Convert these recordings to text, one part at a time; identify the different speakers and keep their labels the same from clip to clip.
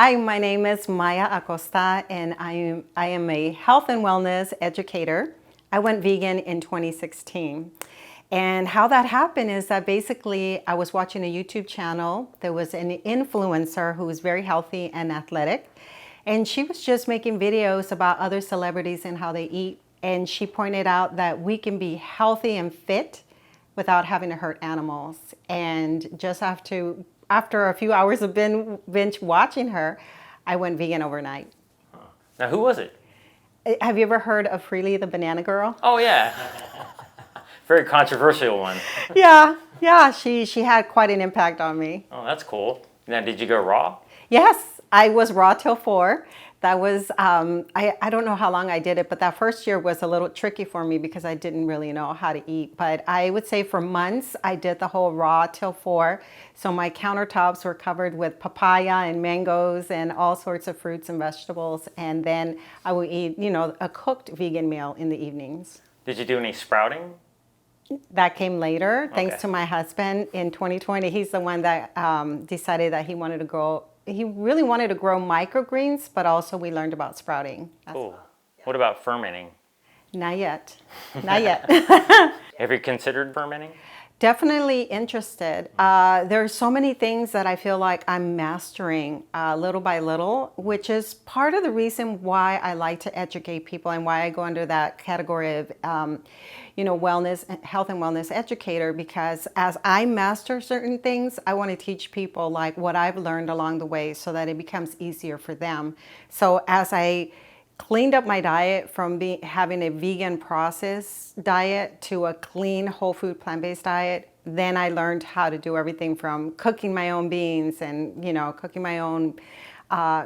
Speaker 1: Hi, my name is Maya Acosta, and I am a health and wellness educator. I went vegan in 2016. And how that happened is that basically I was watching a YouTube channel. There was an influencer who was very healthy and athletic. And she was just making videos about other celebrities and how they eat. And she pointed out that we can be healthy and fit without having to hurt animals. And just after a few hours of binge watching her, I went vegan overnight.
Speaker 2: Huh. Now, who was it?
Speaker 1: Have you ever heard of Freely the Banana Girl?
Speaker 2: Oh, yeah. Very controversial one.
Speaker 1: Yeah, she had quite an impact on me.
Speaker 2: Oh, that's cool. Now, did you go raw?
Speaker 1: Yes, I was raw till 4. That was, I don't know how long I did it, but that first year was a little tricky for me because I didn't really know how to eat. But I would say for months, I did the whole raw till 4. So my countertops were covered with papaya and mangoes and all sorts of fruits and vegetables. And then I would eat, a cooked vegan meal in the evenings.
Speaker 2: Did you do any sprouting?
Speaker 1: That came later, thanks
Speaker 2: Okay.
Speaker 1: to my husband in 2020. He's the one that decided that he really wanted to grow microgreens, but also we learned about sprouting.
Speaker 2: Cool. What about fermenting?
Speaker 1: Not yet. Not yet.
Speaker 2: Have you considered fermenting?
Speaker 1: Definitely interested. There are so many things that I feel like I'm mastering little by little, which is part of the reason why I like to educate people and why I go under that category of, wellness, health and wellness educator, because as I master certain things, I want to teach people like what I've learned along the way so that it becomes easier for them. So as I cleaned up my diet from having a vegan processed diet to a clean, whole food, plant-based diet. Then I learned how to do everything from cooking my own beans and, cooking my own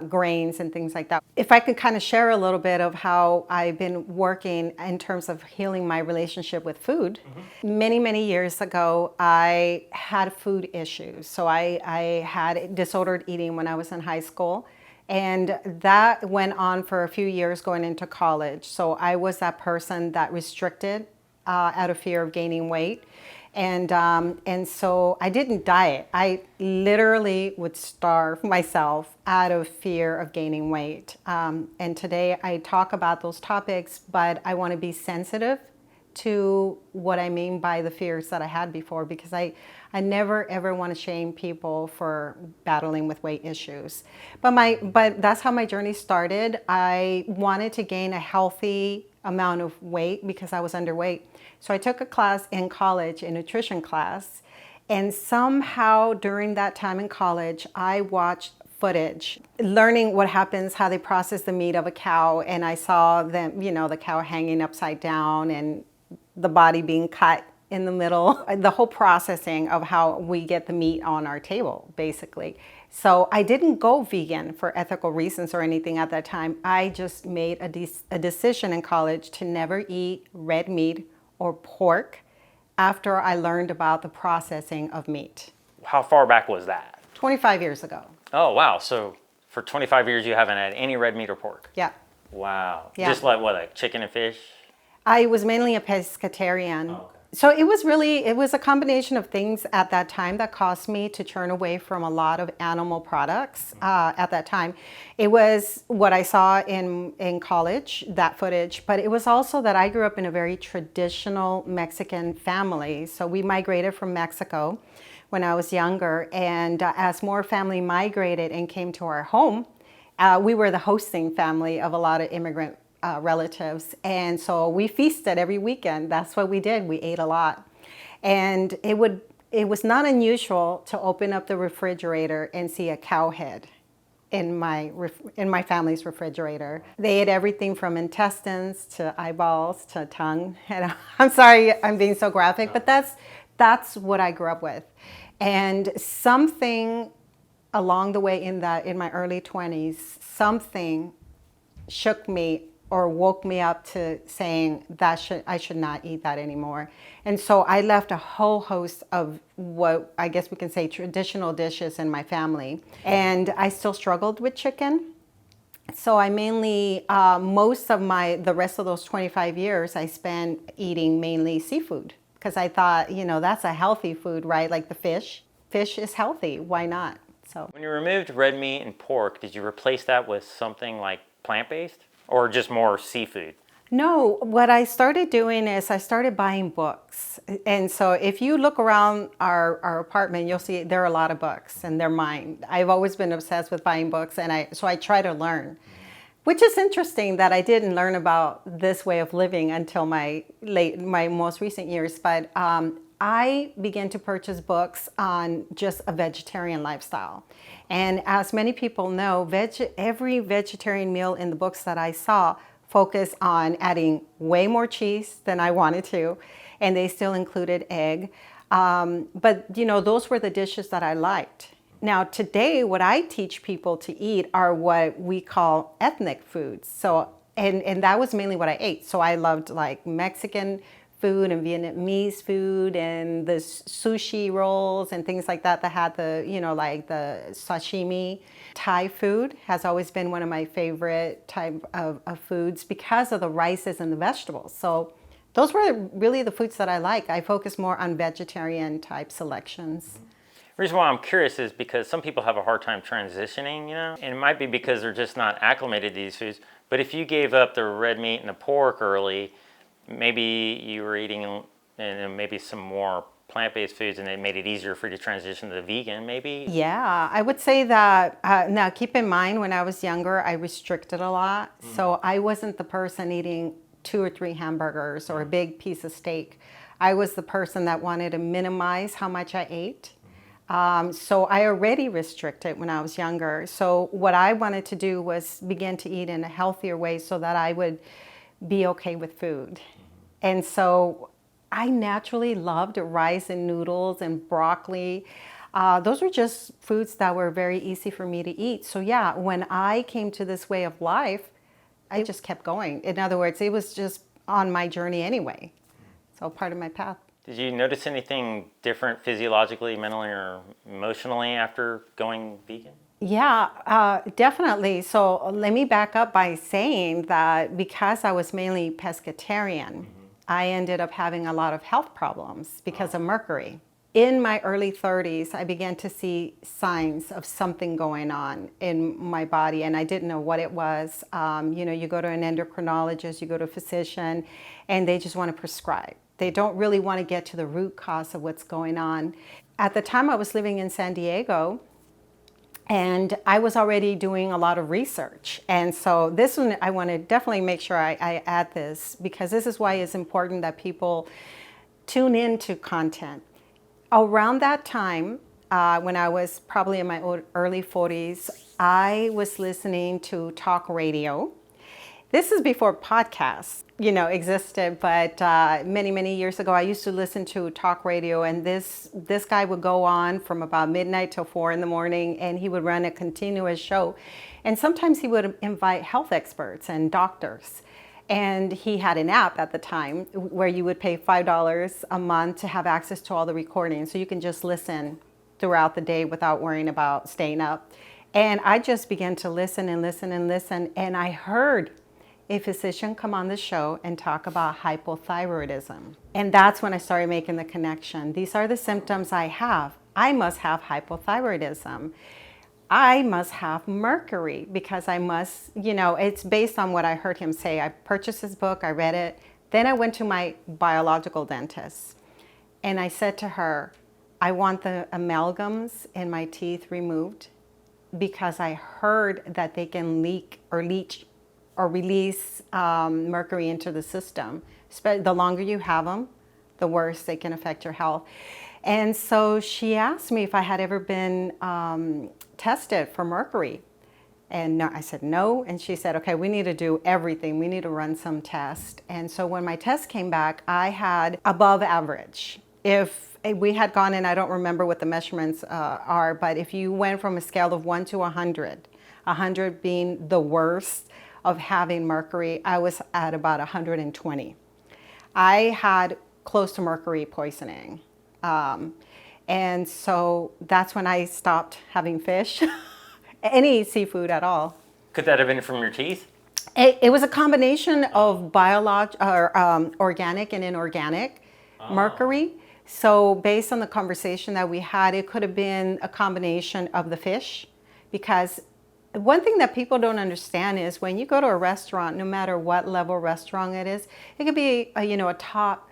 Speaker 1: grains and things like that. If I could kind of share a little bit of how I've been working in terms of healing my relationship with food. Mm-hmm. Many, many years ago, I had food issues. So I had disordered eating when I was in high school. And that went on for a few years going into college. So I was that person that restricted out of fear of gaining weight. And so I didn't diet. I literally would starve myself out of fear of gaining weight. And today I talk about those topics, but I want to be sensitive to what I mean by the fears that I had before, because I never ever want to shame people for battling with weight issues. But that's how my journey started. I wanted to gain a healthy amount of weight because I was underweight. So I took a class in college, a nutrition class, and somehow during that time in college, I watched footage, learning what happens, how they process the meat of a cow, and I saw them, the cow hanging upside down and the body being cut in the middle, the whole processing of how we get the meat on our table, basically. So I didn't go vegan for ethical reasons or anything at that time. I just made a decision in college to never eat red meat or pork after I learned about the processing of meat.
Speaker 2: How far back was that?
Speaker 1: 25 years ago.
Speaker 2: Oh, wow. So for 25 years, you haven't had any red meat or pork?
Speaker 1: Yeah.
Speaker 2: Wow.
Speaker 1: Yeah.
Speaker 2: Just like chicken and fish?
Speaker 1: I was mainly a pescatarian.
Speaker 2: Oh, okay.
Speaker 1: So it was a combination of things at that time that caused me to turn away from a lot of animal products at that time. It was what I saw in college, that footage, but it was also that I grew up in a very traditional Mexican family. So we migrated from Mexico when I was younger, and as more family migrated and came to our home, we were the hosting family of a lot of immigrant relatives, and so we feasted every weekend. That's what we did. We ate a lot, and it was not unusual to open up the refrigerator and see a cow head in my family's refrigerator. They ate everything from intestines to eyeballs to tongue. And I'm sorry I'm being so graphic, but that's what I grew up with. And something along the way in my early 20s, something shook me or woke me up to saying I should not eat that anymore. And so I left a whole host of what I guess we can say traditional dishes in my family. And I still struggled with chicken. So I mainly, most of the rest of those 25 years, I spent eating mainly seafood because I thought, that's a healthy food, right? Like the fish. Fish is healthy. Why not? So
Speaker 2: When you removed red meat and pork, did you replace that with something like plant-based or just more seafood?
Speaker 1: no, what I started doing is I started buying books. And so if you look around our apartment, you'll see there are a lot of books and they're mine. I've always been obsessed with buying books, and so I try to learn. Which is interesting that I didn't learn about this way of living until my most recent years. But I began to purchase books on just a vegetarian lifestyle. And as many people know, every vegetarian meal in the books that I saw focused on adding way more cheese than I wanted to, and they still included egg. But those were the dishes that I liked. Now, today, what I teach people to eat are what we call ethnic foods. So, and that was mainly what I ate. So I loved like Mexican food and Vietnamese food and the sushi rolls and things like that had the, like the sashimi. Thai food has always been one of my favorite type of foods because of the rices and the vegetables. So those were really the foods that I like. I focus more on vegetarian type selections.
Speaker 2: The reason why I'm curious is because some people have a hard time transitioning, and it might be because they're just not acclimated to these foods. But if you gave up the red meat and the pork early, maybe you were eating and maybe some more plant-based foods, and it made it easier for you to transition to the vegan, maybe?
Speaker 1: Yeah, I would say that, now keep in mind, when I was younger, I restricted a lot. So I wasn't the person eating 2 or 3 hamburgers or a big piece of steak. I was the person that wanted to minimize how much I ate. So I already restricted when I was younger. So what I wanted to do was begin to eat in a healthier way so that I would be okay with food. And so I naturally loved rice and noodles and broccoli. Those were just foods that were very easy for me to eat. So yeah, when I came to this way of life, I just kept going. In other words, it was just on my journey anyway. So part of my path.
Speaker 2: Did you notice anything different physiologically, mentally, or emotionally after going vegan?
Speaker 1: Yeah, definitely. So let me back up by saying that because I was mainly pescatarian, I ended up having a lot of health problems because of mercury. In my early 30s, I began to see signs of something going on in my body, and I didn't know what it was. You go to an endocrinologist, you go to a physician, and they just want to prescribe. They don't really want to get to the root cause of what's going on. At the time, I was living in San Diego, and I was already doing a lot of research. And so this one, I want to definitely make sure I add this, because this is why it's important that people tune into content. Around that time, when I was probably in my early 40s, I was listening to talk radio. This is before podcasts, existed, but many, many years ago, I used to listen to talk radio, and this guy would go on from about midnight till 4 in the morning, and he would run a continuous show. And sometimes he would invite health experts and doctors. And he had an app at the time where you would pay $5 a month to have access to all the recordings. So you can just listen throughout the day without worrying about staying up. And I just began to listen and listen and listen. And I heard a physician come on the show and talk about hypothyroidism. And that's when I started making the connection. These are the symptoms I have. I must have hypothyroidism. I must have mercury because I must, it's based on what I heard him say. I purchased his book, I read it. Then I went to my biological dentist and I said to her, I want the amalgams in my teeth removed because I heard that they can leak or leach or release mercury into the system. The longer you have them, the worse they can affect your health. And so she asked me if I had ever been tested for mercury. And no, I said no. And she said, okay, we need to do everything. We need to run some tests. And so when my test came back, I had above average. If we had gone in, I don't remember what the measurements are, but if you went from a scale of 1 to 100, 100 being the worst of having mercury, I was at about 120. I had close to mercury poisoning. And so that's when I stopped having fish, any seafood at all.
Speaker 2: Could that have been from your teeth?
Speaker 1: It was a combination of organic and inorganic mercury. So based on the conversation that we had, it could have been a combination of the fish, because one thing that people don't understand is when you go to a restaurant, no matter what level restaurant it is, it could be a top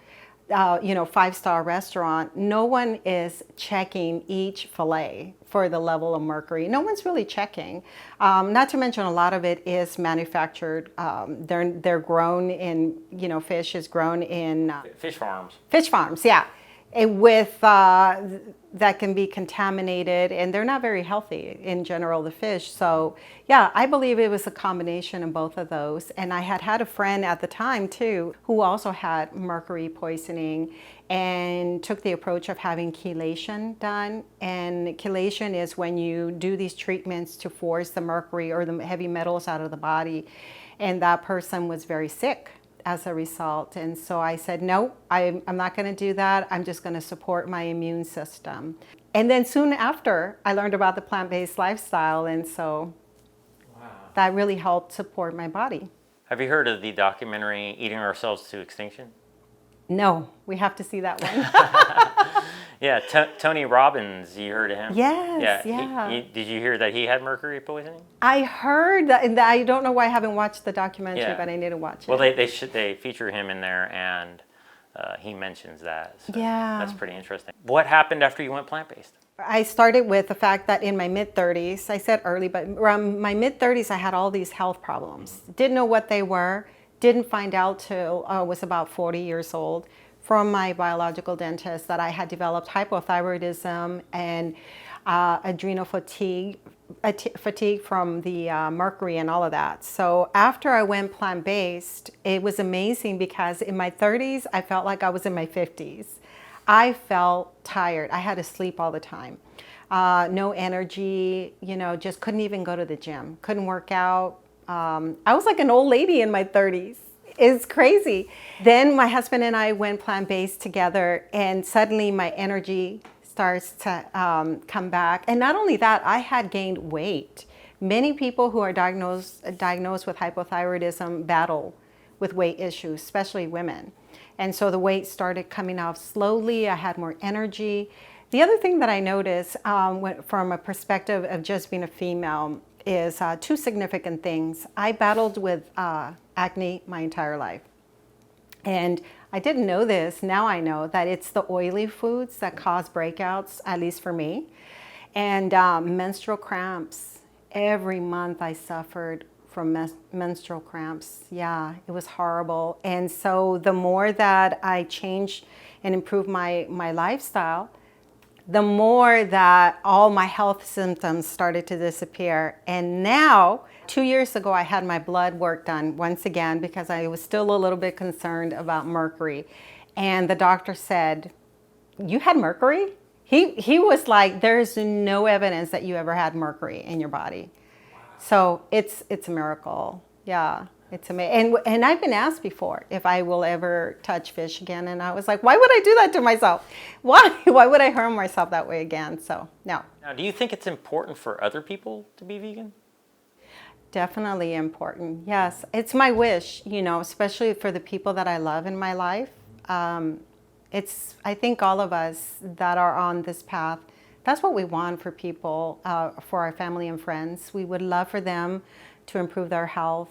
Speaker 1: 5-star restaurant. No one is checking each fillet for the level of mercury. No one's really checking. Not to mention a lot of it is manufactured. They're grown in, fish is grown in
Speaker 2: Fish farms.
Speaker 1: fish farms, yeah, with that can be contaminated, and they're not very healthy in general, the fish. So yeah, I believe it was a combination of both of those. And I had a friend at the time too who also had mercury poisoning and took the approach of having chelation done. And chelation is when you do these treatments to force the mercury or the heavy metals out of the body, and that person was very sick as a result. And so I said, no, I'm not going to do that. I'm just going to support my immune system. And then soon after, I learned about the plant-based lifestyle. And so that really helped support my body.
Speaker 2: Have you heard of the documentary Eating Ourselves to Extinction?
Speaker 1: No, we have to see that one.
Speaker 2: Yeah, Tony Robbins, you heard of him?
Speaker 1: Yes,
Speaker 2: yeah. Did you hear that he had mercury poisoning?
Speaker 1: I heard that, and I don't know why I haven't watched the documentary,
Speaker 2: Yeah.
Speaker 1: but I need to watch it.
Speaker 2: Well, they feature him in there, and he mentions that. So
Speaker 1: Yeah.
Speaker 2: that's pretty interesting. What happened after you went plant-based?
Speaker 1: I started with the fact that in my mid-30s, I said early, but around my mid-30s, I had all these health problems. Didn't know what they were, didn't find out till I was about 40 years old from my biological dentist that I had developed hypothyroidism and adrenal fatigue from the mercury and all of that. So after I went plant-based, it was amazing because in my 30s, I felt like I was in my 50s. I felt tired. I had to sleep all the time. No energy, just couldn't even go to the gym, couldn't work out. I was like an old lady in my 30s. It's crazy. Then my husband and I went plant-based together, and suddenly my energy starts to come back. And not only that, I had gained weight. Many people who are diagnosed with hypothyroidism battle with weight issues, especially women. And so the weight started coming off slowly. I had more energy. The other thing that I noticed from a perspective of just being a female is two significant things. I battled with acne my entire life. And I didn't know this. Now I know that it's the oily foods that cause breakouts, at least for me. And menstrual cramps. Every month I suffered from menstrual cramps. Yeah, it was horrible. And so the more that I changed and improved my lifestyle, the more that all my health symptoms started to disappear. And now, 2 years ago, I had my blood work done once again because I was still a little bit concerned about mercury. And the doctor said, "You had mercury?" He was like, "There's no evidence that you ever had mercury in your body." So it's a miracle. Yeah, it's amazing. And I've been asked before if I will ever touch fish again, and I was like, why would I do that to myself? Why would I harm myself that way again? So no.
Speaker 2: Now, do you think it's important for other people to be vegan?
Speaker 1: Definitely important. Yes, it's my wish. Especially for the people that I love in my life. I think all of us that are on this path, that's what we want for people, for our family and friends. We would love for them to improve their health.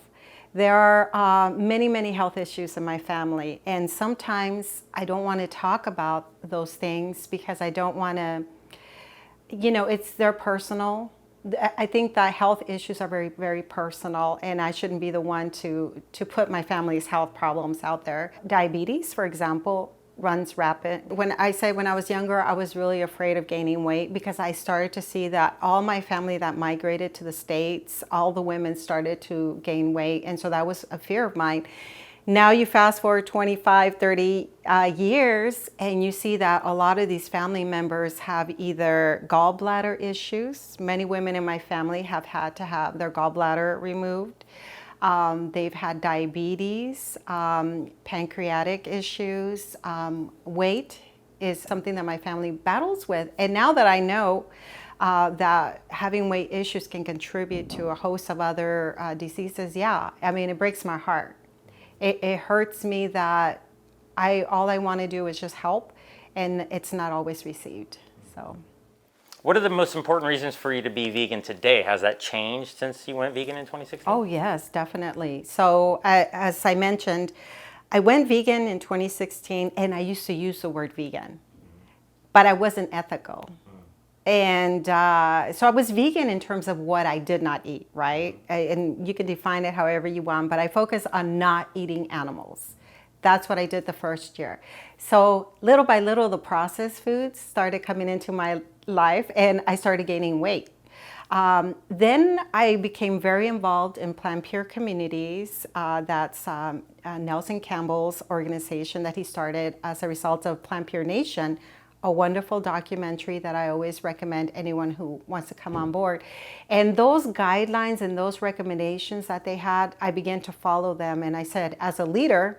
Speaker 1: There are many, many health issues in my family, and sometimes I don't want to talk about those things because I don't want to, they're personal. I think that health issues are very, very personal, and I shouldn't be the one to put my family's health problems out there. Diabetes, for example, runs rapid. When I was younger, I was really afraid of gaining weight because I started to see that all my family that migrated to the States, all the women started to gain weight. And so that was a fear of mine. Now you fast forward 25, 30 years, and you see that a lot of these family members have either gallbladder issues. Many women in my family have had to have their gallbladder removed. They've had diabetes, pancreatic issues. Weight is something that my family battles with. And now that I know that having weight issues can contribute to a host of other diseases, it breaks my heart. It hurts me that all I want to do is just help and it's not always received. So.
Speaker 2: What are the most important reasons for you to be vegan today? Has that changed since you went vegan in 2016?
Speaker 1: Oh, yes, definitely. So, as I mentioned, I went vegan in 2016, and I used to use the word vegan, but I wasn't ethical. And so I was vegan in terms of what I did not eat, right? And you can define it however you want, but I focus on not eating animals. That's what I did the first year. So little by little, the processed foods started coming into my life, and I started gaining weight. Then I became very involved in Plant Pure communities. That's Nelson Campbell's organization that he started as a result of Plant Pure Nation, a wonderful documentary that I always recommend anyone who wants to come on board. And those guidelines and those recommendations that they had, I began to follow them. And I said, as a leader,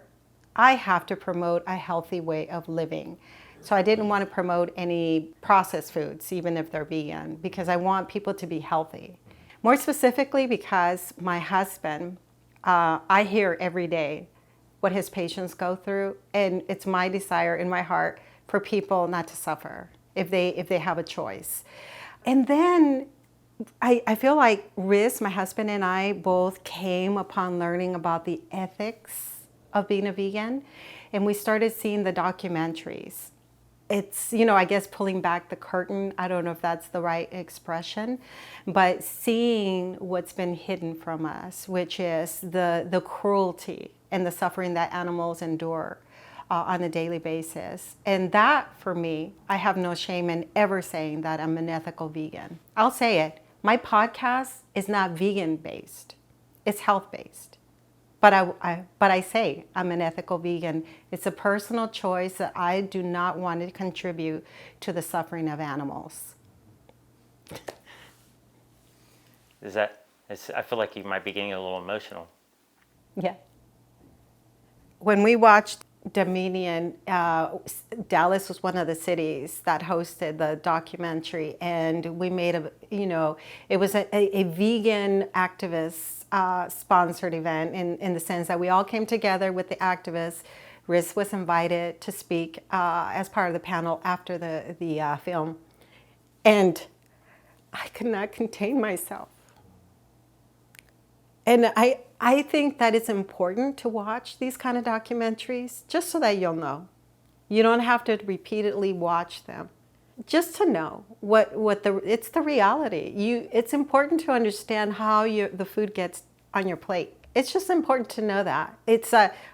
Speaker 1: I have to promote a healthy way of living. So I didn't want to promote any processed foods, even if they're vegan, because I want people to be healthy. More specifically, because my husband, I hear every day what his patients go through, and it's my desire in my heart for people not to suffer if they have a choice. And then I feel like Riz, my husband, and I both came upon learning about the ethics of being a vegan, and we started seeing the documentaries. It's, I guess pulling back the curtain, I don't know if that's the right expression, but seeing what's been hidden from us, which is the cruelty and the suffering that animals endure on a daily basis. And that, for me, I have no shame in ever saying that I'm an ethical vegan. I'll say it. My podcast is not vegan-based. It's health-based. But I say I'm an ethical vegan. It's a personal choice that I do not want to contribute to the suffering of animals.
Speaker 2: I feel like you might be getting a little emotional.
Speaker 1: Yeah. When we watched Dominion, Dallas was one of the cities that hosted the documentary, and we made it was a vegan activist sponsored event in the sense that we all came together with the activists. Riz was invited to speak as part of the panel after the film, and I could not contain myself. And I think that it's important to watch these kind of documentaries just so that you'll know. You don't have to repeatedly watch them. Just to know it's the reality. It's important to understand how the food gets on your plate. It's just important to know that.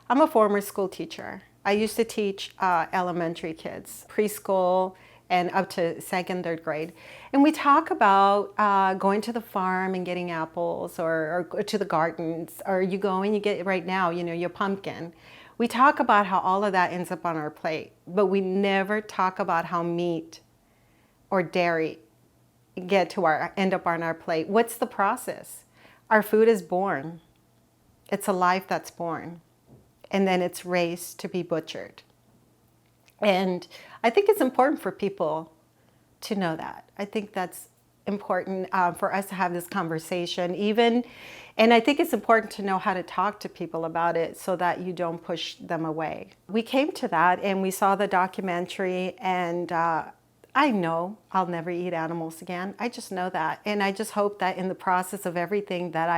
Speaker 1: I'm a former school teacher. I used to teach elementary kids, preschool, and up to second, third grade. And we talk about going to the farm and getting apples, or to the gardens, or you go and you get right now, your pumpkin. We talk about how all of that ends up on our plate, but we never talk about how meat or dairy end up on our plate. What's the process? Our food is born. It's a life that's born, and then it's raised to be butchered. And I think it's important for people to know that. I think that's important for us to have this conversation and I think it's important to know how to talk to people about it so that you don't push them away. We came to that and we saw the documentary, and I know I'll never eat animals again. I just know that. And I just hope that in the process of everything that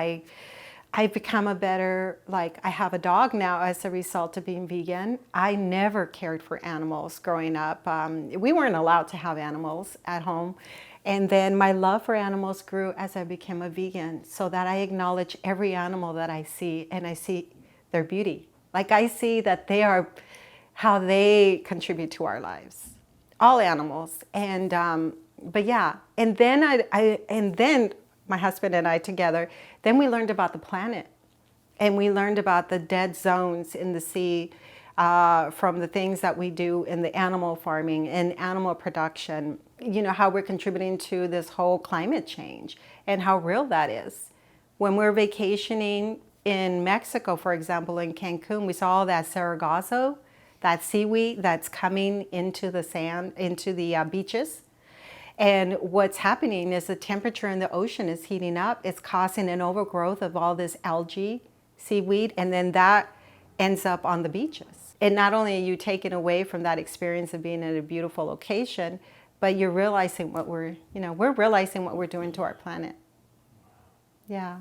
Speaker 1: I've become I have a dog now as a result of being vegan. I never cared for animals growing up. We weren't allowed to have animals at home. And then my love for animals grew as I became a vegan, so that I acknowledge every animal that I see, and I see their beauty. Like I see that they are how they contribute to our lives. All animals. And, but yeah. And then my husband and I together, then we learned about the planet, and we learned about the dead zones in the sea from the things that we do in the animal farming and animal production, how we're contributing to this whole climate change and how real that is. When we're vacationing in Mexico, for example, in Cancun, we saw all that sargasso, that seaweed that's coming into the sand, into the beaches. And what's happening is the temperature in the ocean is heating up. It's causing an overgrowth of all this algae, seaweed, and then that ends up on the beaches. And not only are you taken away from that experience of being in a beautiful location, but you're realizing we're realizing what we're doing to our planet. Yeah.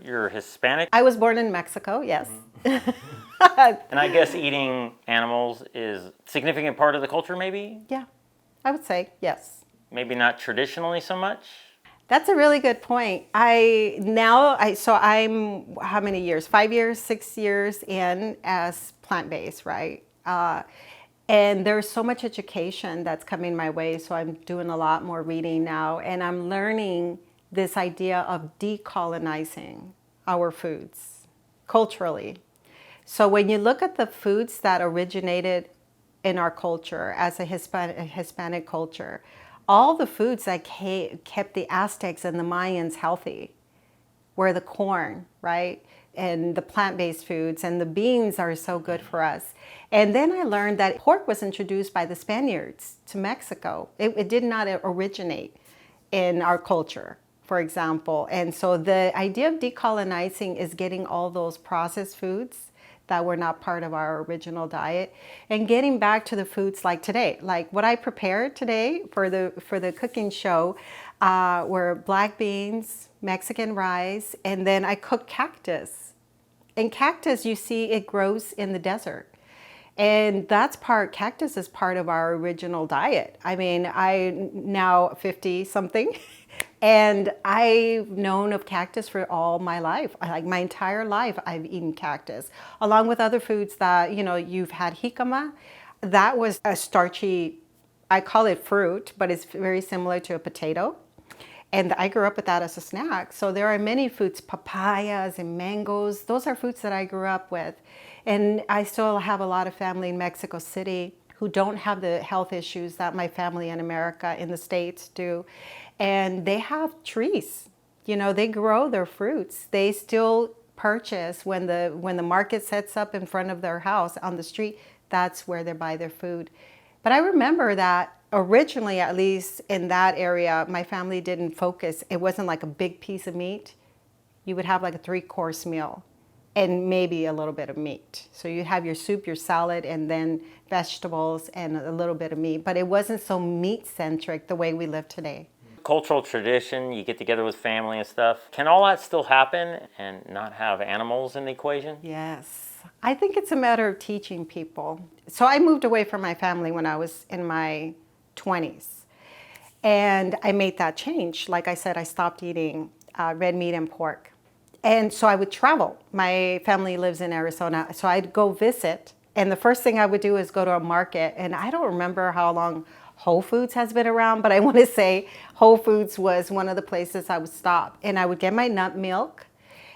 Speaker 2: You're Hispanic?
Speaker 1: I was born in Mexico, yes.
Speaker 2: And I guess eating animals is a significant part of the culture, maybe?
Speaker 1: Yeah, I would say yes.
Speaker 2: Maybe not traditionally so much?
Speaker 1: That's a really good point. So I'm how many years? 5 years, 6 years in as plant-based, right? And there's so much education that's coming my way. So I'm doing a lot more reading now, and I'm learning this idea of decolonizing our foods culturally. So when you look at the foods that originated in our culture as a Hispanic culture, all the foods that kept the Aztecs and the Mayans healthy were the corn, right? And the plant-based foods, and the beans are so good for us. And then I learned that pork was introduced by the Spaniards to Mexico. It did not originate in our culture, for example. And so the idea of decolonizing is getting all those processed foods that were not part of our original diet and getting back to the foods like today. Like what I prepared today for the cooking show were black beans, Mexican rice, and then I cooked cactus. And cactus, you see, it grows in the desert. And cactus is part of our original diet. I mean, I now 50 something, and I've known of cactus for all my life. Like my entire life, I've eaten cactus, along with other foods that, you've had jicama. That was a starchy, I call it fruit, but it's very similar to a potato. And I grew up with that as a snack. So there are many foods, papayas and mangoes. Those are foods that I grew up with. And I still have a lot of family in Mexico City who don't have the health issues that my family in America, in the States, do. And they have trees. They grow their fruits. They still purchase when the market sets up in front of their house on the street. That's where they buy their food. But I remember that originally, at least in that area, my family didn't focus. It wasn't like a big piece of meat. You would have like a 3-course meal and maybe a little bit of meat. So you have your soup, your salad, and then vegetables and a little bit of meat. But it wasn't so meat-centric the way we live today.
Speaker 2: Cultural tradition, you get together with family and stuff. Can all that still happen and not have animals in the equation?
Speaker 1: Yes. I think it's a matter of teaching people. So I moved away from my family when I was in my 20s. And I made that change. Like I said, I stopped eating red meat and pork. And so I would travel. My family lives in Arizona. So I'd go visit. And the first thing I would do is go to a market. And I don't remember how long Whole Foods has been around, but I want to say Whole Foods was one of the places I would stop. And I would get my nut milk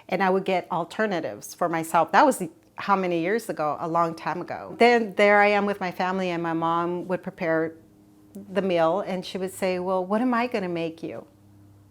Speaker 1: and I would get alternatives for myself. That was how many years ago? A long time ago. Then there I am with my family, and my mom would prepare the meal and she would say, well, what am I going to make you?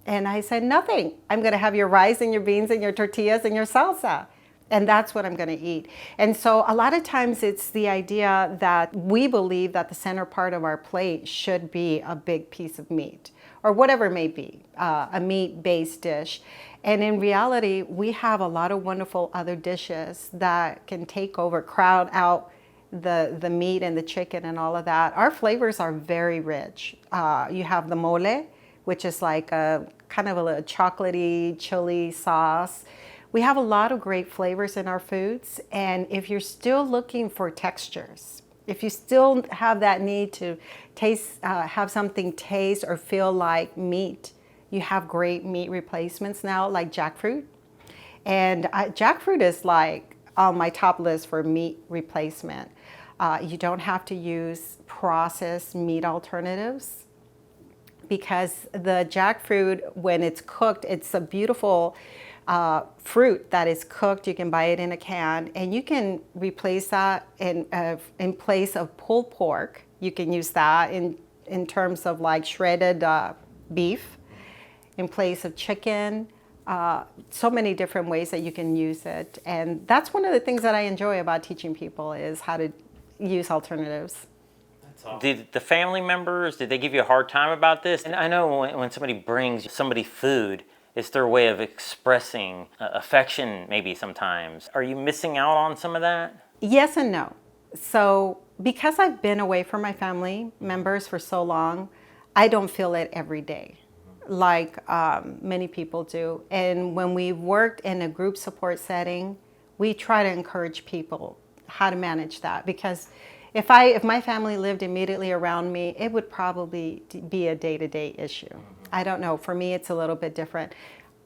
Speaker 1: And I said, nothing. I'm going to have your rice and your beans and your tortillas and your salsa. And that's what I'm going to eat. And so a lot of times it's the idea that we believe that the center part of our plate should be a big piece of meat or whatever it may be, a meat-based dish. And in reality, we have a lot of wonderful other dishes that can take over, crowd out the meat and the chicken and all of that. Our flavors are very rich. You have the mole, which is like a kind of a chocolatey chili sauce. We have a lot of great flavors in our foods. And if you're still looking for textures, if you still have that need to taste, have something taste or feel like meat, you have great meat replacements now, like jackfruit. And jackfruit is like on my top list for meat replacement. You don't have to use processed meat alternatives because the jackfruit, when it's cooked, it's a beautiful fruit that is cooked. You can buy it in a can, and you can replace that in place of pulled pork. You can use that in terms of like shredded beef, in place of chicken. So many different ways that you can use it. And that's one of the things that I enjoy about teaching people is how to use alternatives.
Speaker 2: Did the family members, did they give you a hard time about this? And I know when somebody brings somebody food, it's their way of expressing affection maybe sometimes. Are you missing out on some of that?
Speaker 1: Yes and no. So because I've been away from my family members for so long, I don't feel it every day like many people do. And when we worked in a group support setting, we try to encourage people how to manage that, because if my family lived immediately around me, it would probably be a day-to-day issue. I don't know. For me, it's a little bit different.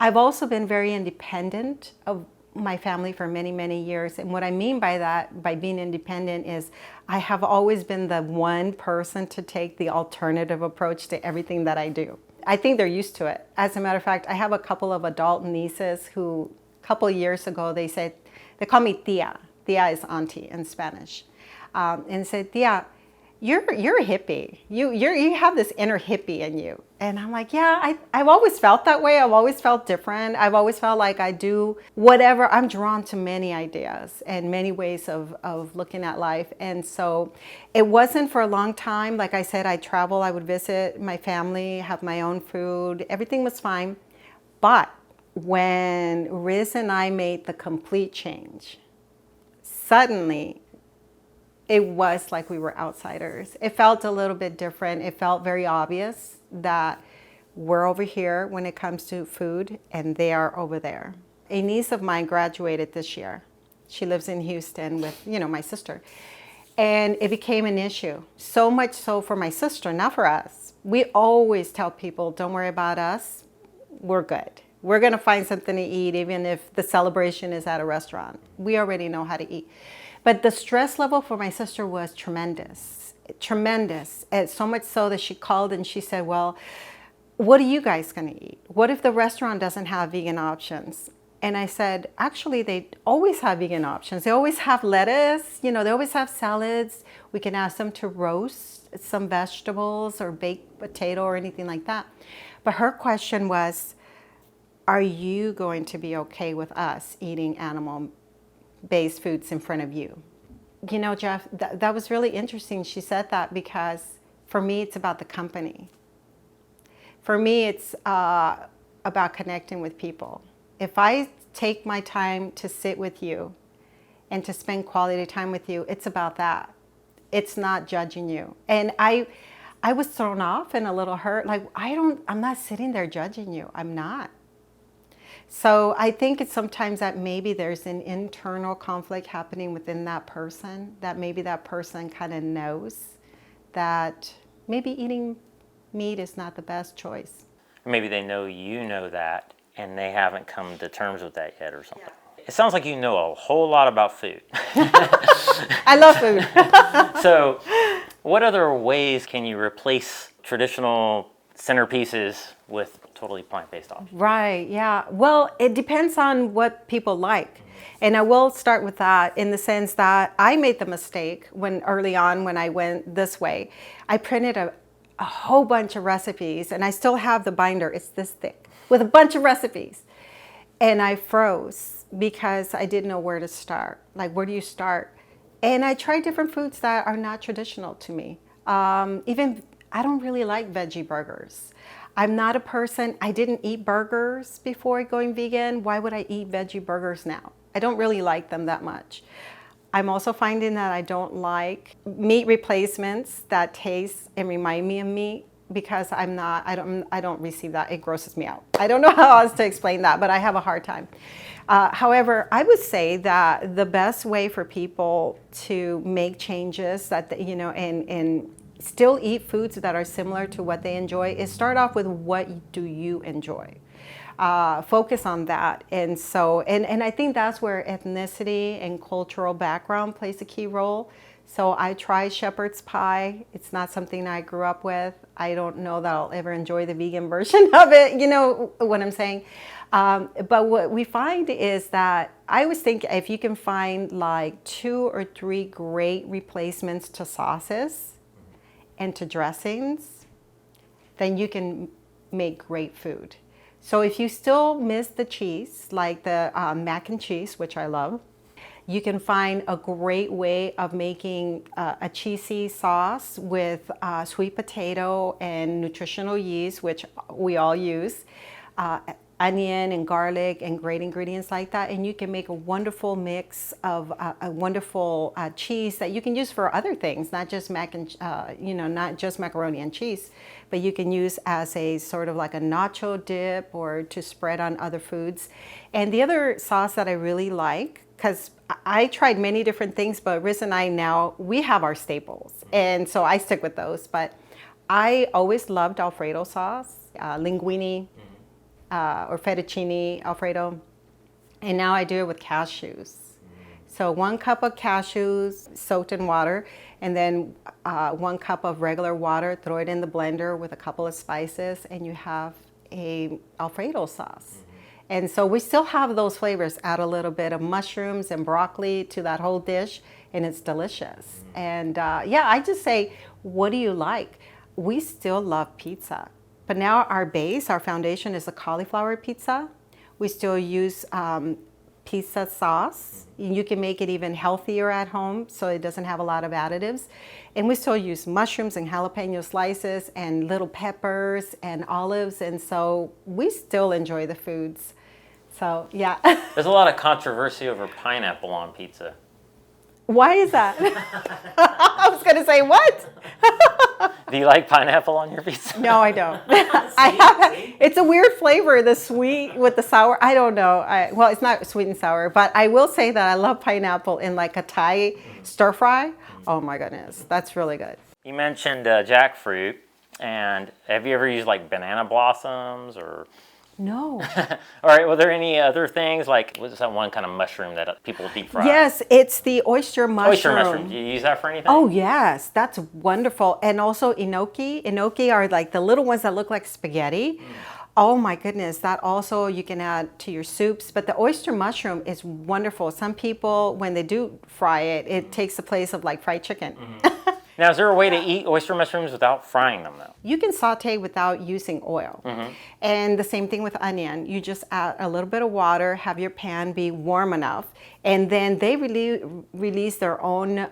Speaker 1: I've also been very independent of my family for many, many years. And what I mean by that, by being independent, is I have always been the one person to take the alternative approach to everything that I do. I think they're used to it. As a matter of fact, I have a couple of adult nieces who, a couple of years ago, they call me tia. Tia is auntie in Spanish. And said, tia, you're a hippie. You have this inner hippie in you. And I'm like, yeah, I've always felt that way. I've always felt different. I've always felt like I do whatever. I'm drawn to many ideas and many ways of looking at life. And so it wasn't for a long time. Like I said, I travel, I would visit my family, have my own food. Everything was fine. But when Riz and I made the complete change, suddenly it was like we were outsiders. It felt a little bit different. It felt very obvious that we're over here when it comes to food and they are over there. A niece of mine graduated this year. She lives in Houston with, my sister. And it became an issue. So much so for my sister, not for us. We always tell people, don't worry about us. We're good. We're going to find something to eat, even if the celebration is at a restaurant. We already know how to eat. But the stress level for my sister was tremendous, tremendous. And so much so that she called and she said, well, what are you guys going to eat? What if the restaurant doesn't have vegan options? And I said, actually, they always have vegan options. They always have lettuce, they always have salads. We can ask them to roast some vegetables or baked potato or anything like that. But her question was, are you going to be okay with us eating animal-based foods in front of you? Jeff, that was really interesting. She said that because for me, it's about the company. For me, it's about connecting with people. If I take my time to sit with you and to spend quality time with you, it's about that. It's not judging you. And I was thrown off and a little hurt. Like, I'm not sitting there judging you. I'm not. So I think it's sometimes that maybe there's an internal conflict happening within that person, that maybe that person kind of knows that maybe eating meat is not the best choice.
Speaker 2: Maybe they know you know that and they haven't come to terms with that yet or something. Yeah. It sounds like you know a whole lot about food.
Speaker 1: I love food.
Speaker 2: So what other ways can you replace traditional centerpieces with totally plant-based options?
Speaker 1: Right, yeah. Well, it depends on what people like. And I will start with that in the sense that I made the mistake early on when I went this way. I printed a whole bunch of recipes, and I still have the binder, it's this thick, with a bunch of recipes. And I froze because I didn't know where to start. Like, where do you start? And I tried different foods that are not traditional to me. Even I don't really like veggie burgers. I'm not a person, I didn't eat burgers before going vegan. Why would I eat veggie burgers now? I don't really like them that much. I'm also finding that I don't like meat replacements that taste and remind me of meat, because I don't receive that. It grosses me out. I don't know how else to explain that, but I have a hard time. However, I would say that the best way for people to make changes and still eat foods that are similar to what they enjoy is start off with what do you enjoy. Focus on that. And so, and I think that's where ethnicity and cultural background plays a key role. So I tried shepherd's pie. It's not something I grew up with. I don't know that I'll ever enjoy the vegan version of it, you know what I'm saying? But what we find is that I always think if you can find like 2 or 3 great replacements to sauces and to dressings, then you can make great food. So if you still miss the cheese, like the mac and cheese, which I love, you can find a great way of making a cheesy sauce with sweet potato and nutritional yeast, which we all use. onion and garlic and great ingredients like that, and you can make a wonderful mix of a wonderful cheese that you can use for other things, not just not just macaroni and cheese, but you can use as a sort of like a nacho dip or to spread on other foods. And the other sauce that I really like, because I tried many different things, but Riz and I now, we have our staples, and so I stick with those. But I always loved Alfredo sauce, linguine, or fettuccine Alfredo, and now I do it with cashews. So 1 cup of cashews soaked in water, and then 1 cup of regular water, throw it in the blender with a couple of spices, and you have a Alfredo sauce. And so we still have those flavors. Add a little bit of mushrooms and broccoli to that whole dish, and it's delicious. And yeah, I just say, what do you like? We still love pizza. But now our base, our foundation is a cauliflower pizza. We still use pizza sauce. You can make it even healthier at home so it doesn't have a lot of additives. And we still use mushrooms and jalapeno slices and little peppers and olives. And so we still enjoy the foods. So yeah.
Speaker 2: There's a lot of controversy over pineapple on pizza.
Speaker 1: Why is that? I was going to say, what?
Speaker 2: Do you like pineapple on your pizza?
Speaker 1: No, I don't. It's a weird flavor, the sweet with the sour. I don't know. Well, it's not sweet and sour, but I will say that I love pineapple in like a Thai stir fry. Oh my goodness, that's really good.
Speaker 2: You mentioned jackfruit, and have you ever used like banana blossoms or?
Speaker 1: No.
Speaker 2: All right, were there any other things, like, what's that one kind of mushroom that people deep fry?
Speaker 1: Yes, it's the oyster mushroom.
Speaker 2: Oyster mushroom. Do you use that for anything?
Speaker 1: Oh, yes, that's wonderful. And also enoki. Enoki are like the little ones that look like spaghetti. Oh my goodness, that also you can add to your soups. But the oyster mushroom is wonderful. Some people, when they do fry it, it takes the place of like fried chicken.
Speaker 2: Now, is there a way to eat oyster mushrooms without frying them, though?
Speaker 1: You can saute without using oil. And the same thing with onion. You just add a little bit of water, have your pan be warm enough, and then they release their own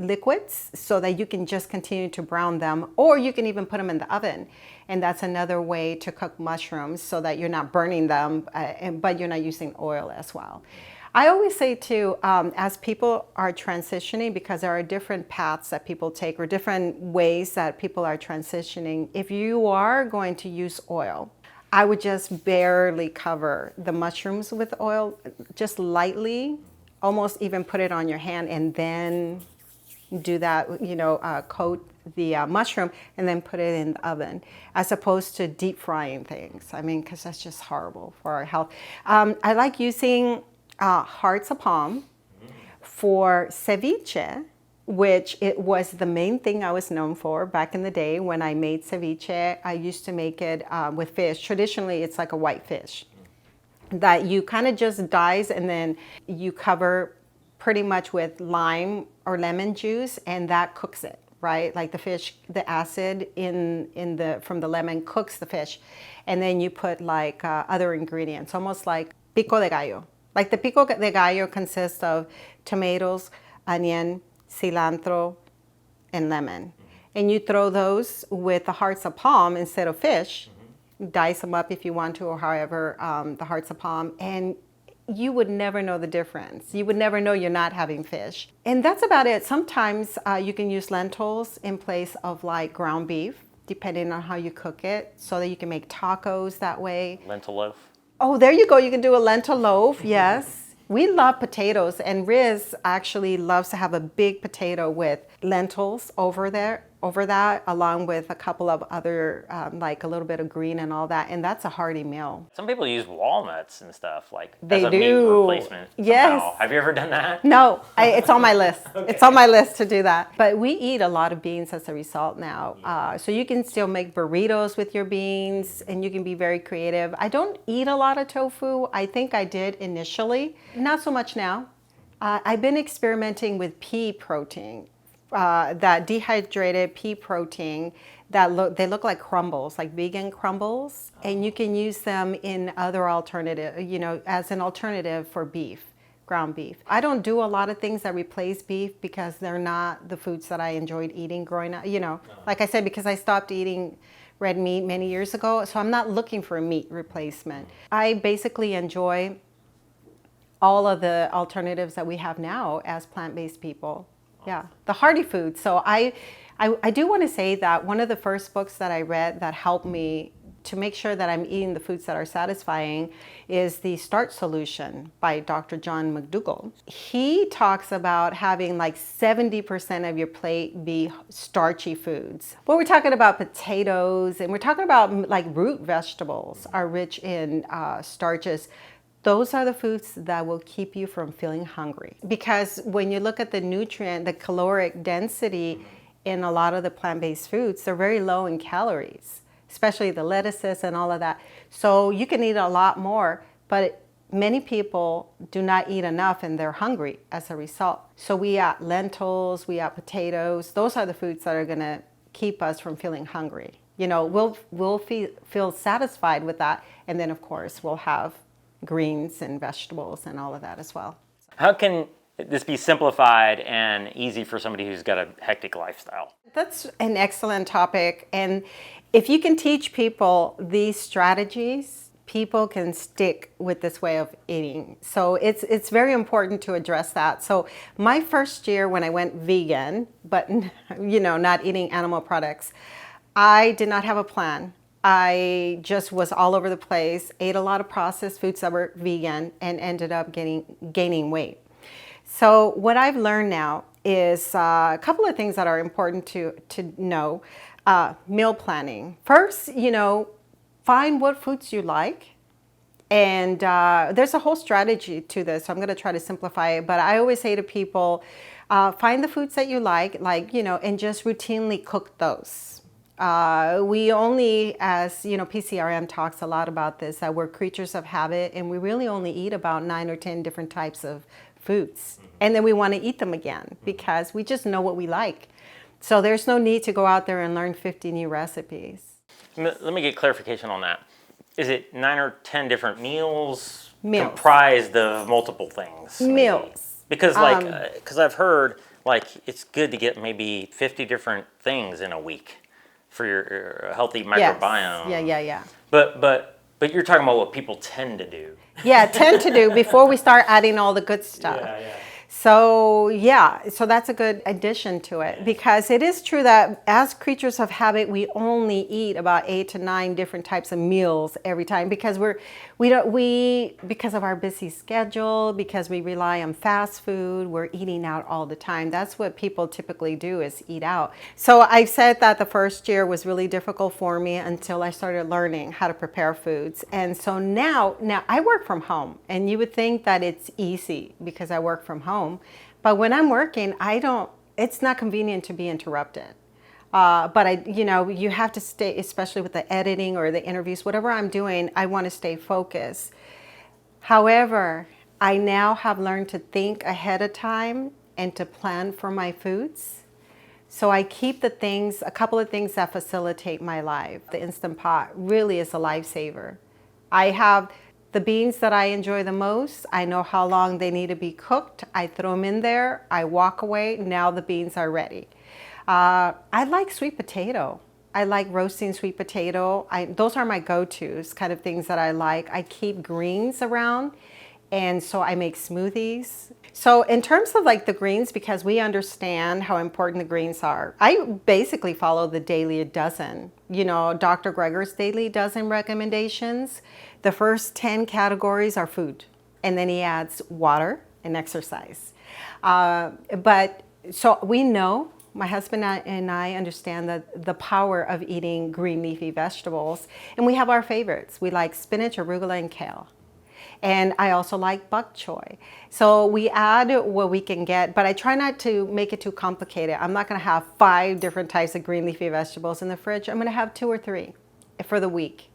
Speaker 1: liquids so that you can just continue to brown them, or you can even put them in the oven. And that's another way to cook mushrooms so that you're not burning them, but you're not using oil as well. I always say too, as people are transitioning, because there are different paths that people take or different ways that people are transitioning, if you are going to use oil, I would just barely cover the mushrooms with oil, just lightly, almost even put it on your hand and then do that, coat the mushroom and then put it in the oven, as opposed to deep frying things. I mean, because that's just horrible for our health. I like using hearts of palm for ceviche, which it was the main thing I was known for back in the day when I made ceviche. I used to make it with fish. Traditionally, it's like a white fish that you kind of just dice and then you cover pretty much with lime or lemon juice, and that cooks it, right? Like the fish, the acid from the lemon cooks the fish, and then you put like other ingredients, almost like pico de gallo. Like the pico de gallo consists of tomatoes, onion, cilantro, and lemon. And you throw those with the hearts of palm instead of fish. Dice them up if you want to, or however, the hearts of palm. And you would never know the difference. You would never know you're not having fish. And that's about it. Sometimes you can use lentils in place of like ground beef, depending on how you cook it, so that you can make tacos that way.
Speaker 2: Lentil loaf.
Speaker 1: Oh, there you go. You can do a lentil loaf. Yes. We love potatoes, and Riz actually loves to have a big potato with lentils over that, along with a couple of other, like a little bit of green and all that. And that's a hearty meal.
Speaker 2: Some people use walnuts and stuff like
Speaker 1: they
Speaker 2: as a
Speaker 1: do.
Speaker 2: meat replacement.
Speaker 1: Yes.
Speaker 2: Somehow. Have you ever done that?
Speaker 1: No, it's on my list.
Speaker 2: Okay.
Speaker 1: It's on my list to do that. But we eat a lot of beans as a result now. So you can still make burritos with your beans, and you can be very creative. I don't eat a lot of tofu. I think I did initially. Not so much now. I've been experimenting with pea protein. That dehydrated pea protein they look like crumbles, like vegan crumbles, and you can use them in other alternative, as an alternative for beef, ground beef. I don't do a lot of things that replace beef because they're not the foods that I enjoyed eating growing up, like I said, because I stopped eating red meat many years ago, so I'm not looking for a meat replacement. I basically enjoy all of the alternatives that we have now as plant-based people. Yeah, the hearty food. So I do want to say that one of the first books that I read that helped me to make sure that I'm eating the foods that are satisfying is The Starch Solution by Dr. John McDougall. He talks about having like 70% of your plate be starchy foods. When we're talking about potatoes and we're talking about like root vegetables are rich in starches, those are the foods that will keep you from feeling hungry. Because when you look at the nutrient, the caloric density in a lot of the plant-based foods, they're very low in calories, especially the lettuces and all of that. So you can eat a lot more, but many people do not eat enough and they're hungry as a result. So we add lentils, we add potatoes. Those are the foods that are gonna keep us from feeling hungry. You know, we'll feel satisfied with that. And then of course we'll have greens and vegetables and all of that as well.
Speaker 2: How can this be simplified and easy for somebody who's got a hectic lifestyle?
Speaker 1: That's an excellent topic. And if you can teach people these strategies, people can stick with this way of eating. So it's very important to address that. So my first year when I went vegan, but you know, not eating animal products, I did not have a plan. I just was all over the place, ate a lot of processed foods that were vegan, and ended up gaining weight. So what I've learned now is a couple of things that are important to know. Meal planning. First, you know, find what foods you like. And there's a whole strategy to this. So I'm going to try to simplify it. But I always say to people, find the foods that you like, you know, and just routinely cook those. We only, as you know, PCRM talks a lot about this, that we're creatures of habit, and we really only eat about 9 or 10 different types of foods. And then we want to eat them again because we just know what we like. So there's no need to go out there and learn 50 new recipes.
Speaker 2: Let me get clarification on that. Is it 9 or 10 different meals?
Speaker 1: Meals.
Speaker 2: Comprised of multiple things?
Speaker 1: Meals.
Speaker 2: Because like, because I've heard like it's good to get maybe 50 different things in a week for your healthy microbiome.
Speaker 1: Yes. Yeah.
Speaker 2: But you're talking about what people tend to do.
Speaker 1: Yeah, tend to do before we start adding all the good stuff.
Speaker 2: Yeah.
Speaker 1: So that's a good addition to it, because it is true that as creatures of habit, we only eat about 8 to 9 different types of meals every time, because because of our busy schedule, because we rely on fast food, we're eating out all the time. That's what people typically do, is eat out. So I said that the first year was really difficult for me until I started learning how to prepare foods. And so now I work from home, and you would think that it's easy because I work from home. But when I'm working, it's not convenient to be interrupted. But you have to stay, especially with the editing or the interviews, whatever I'm doing, I want to stay focused. However, I now have learned to think ahead of time and to plan for my foods. So I keep a couple of things that facilitate my life. The Instant Pot really is a lifesaver. I have the beans that I enjoy the most. I know how long they need to be cooked. I throw them in there. I walk away. Now the beans are ready. I like sweet potato. I like roasting sweet potato. Those are my go-tos, kind of things that I like. I keep greens around, and so I make smoothies. So in terms of like the greens, because we understand how important the greens are, I basically follow the Daily Dozen. You know, Dr. Greger's Daily Dozen recommendations. The first 10 categories are food, and then he adds water and exercise. But so we know, my husband and I understand that the power of eating green leafy vegetables, and we have our favorites. We like spinach, arugula, and kale. And I also like bok choy. So we add what we can get, but I try not to make it too complicated. I'm not gonna have 5 different types of green leafy vegetables in the fridge. I'm gonna have 2 or 3 for the week.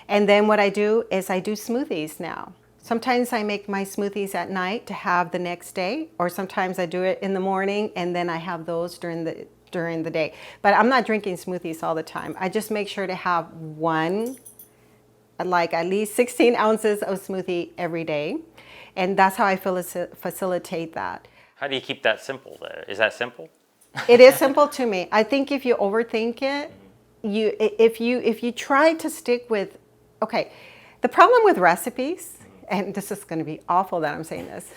Speaker 1: And then what I do is I do smoothies now. Sometimes I make my smoothies at night to have the next day, or sometimes I do it in the morning and then I have those during the day. But I'm not drinking smoothies all the time. I just make sure to have like at least 16 ounces of smoothie every day. And that's how I facilitate that.
Speaker 2: How do you keep that simple though? Is that simple?
Speaker 1: It is simple to me. I think if you overthink it, if you try to stick with, okay, the problem with recipes, and this is going to be awful that I'm saying this.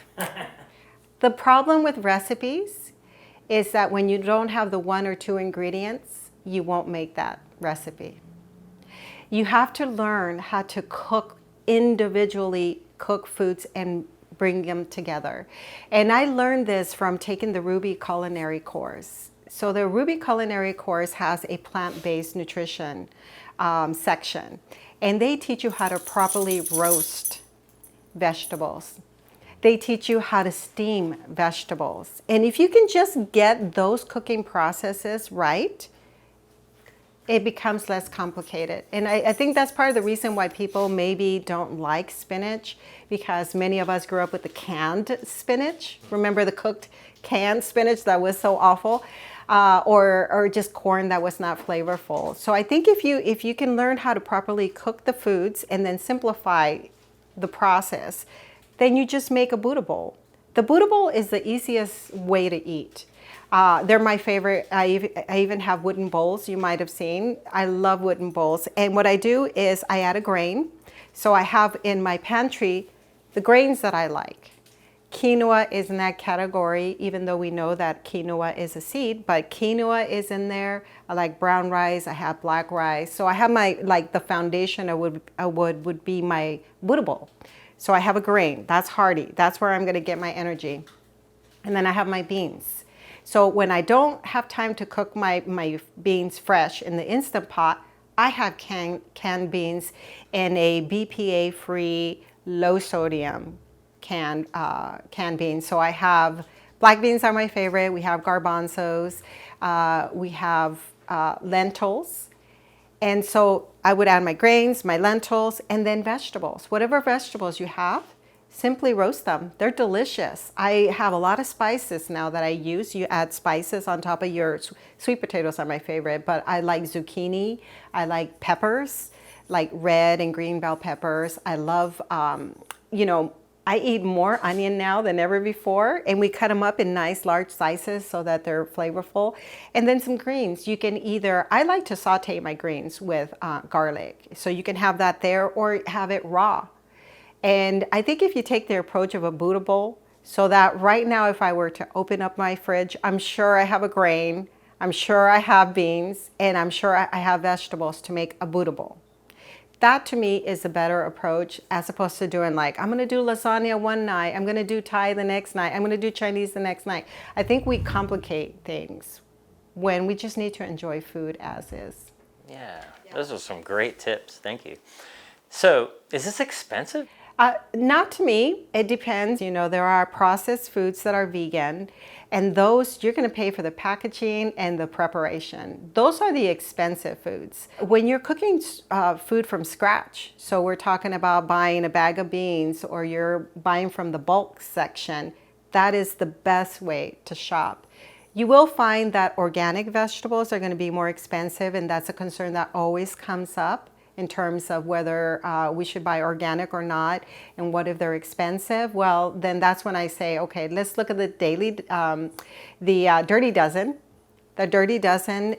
Speaker 1: The problem with recipes is that when you don't have the 1 or 2 ingredients, you won't make that recipe. You have to learn how to individually cook foods and bring them together. And I learned this from taking the Ruby Culinary course. So the Ruby Culinary course has a plant-based nutrition section, and they teach you how to properly roast vegetables. They teach you how to steam vegetables. And if you can just get those cooking processes right, it becomes less complicated. And I think that's part of the reason why people maybe don't like spinach, because many of us grew up with the canned spinach. Remember the cooked canned spinach that was so awful? Or just corn that was not flavorful. So I think if you can learn how to properly cook the foods and then simplify the process, then you just make a Buddha bowl. The Buddha bowl is the easiest way to eat. They're my favorite. I even have wooden bowls, you might have seen. I love wooden bowls. And what I do is I add a grain. So I have in my pantry the grains that I like. Quinoa is in that category, even though we know that quinoa is a seed, but quinoa is in there. I like brown rice, I have black rice. So I have the foundation would be my Buddha bowl. So I have a grain, that's hearty. That's where I'm gonna get my energy. And then I have my beans. So when I don't have time to cook my beans fresh in the Instant Pot, I have canned beans in a BPA-free, low-sodium canned beans. So I have, black beans are my favorite. We have garbanzos. We have lentils. And so I would add my grains, my lentils, and then vegetables. Whatever vegetables you have, simply roast them. They're delicious. I have a lot of spices now that I use. You add spices on top of your sweet potatoes are my favorite, but I like zucchini. I like peppers, like red and green bell peppers. I love, I eat more onion now than ever before, and we cut them up in nice large slices so that they're flavorful. And then some greens. You can I like to saute my greens with garlic. So you can have that there or have it raw. And I think if you take the approach of a Buddha bowl, so that right now if I were to open up my fridge, I'm sure I have a grain, I'm sure I have beans, and I'm sure I have vegetables to make a Buddha bowl. That to me is a better approach as opposed to doing like, I'm gonna do lasagna one night, I'm gonna do Thai the next night, I'm gonna do Chinese the next night. I think we complicate things when we just need to enjoy food as is.
Speaker 2: Yeah, those are some great tips, thank you. So, is this expensive?
Speaker 1: Not to me, it depends. There are processed foods that are vegan, and those you're gonna pay for the packaging and the preparation. Those are the expensive foods. When you're cooking food from scratch, so we're talking about buying a bag of beans or you're buying from the bulk section, that is the best way to shop. You will find that organic vegetables are gonna be more expensive, and that's a concern that always comes up in terms of whether we should buy organic or not, and what if they're expensive. Well, then that's when I say, okay, let's look at the Dirty Dozen. The Dirty Dozen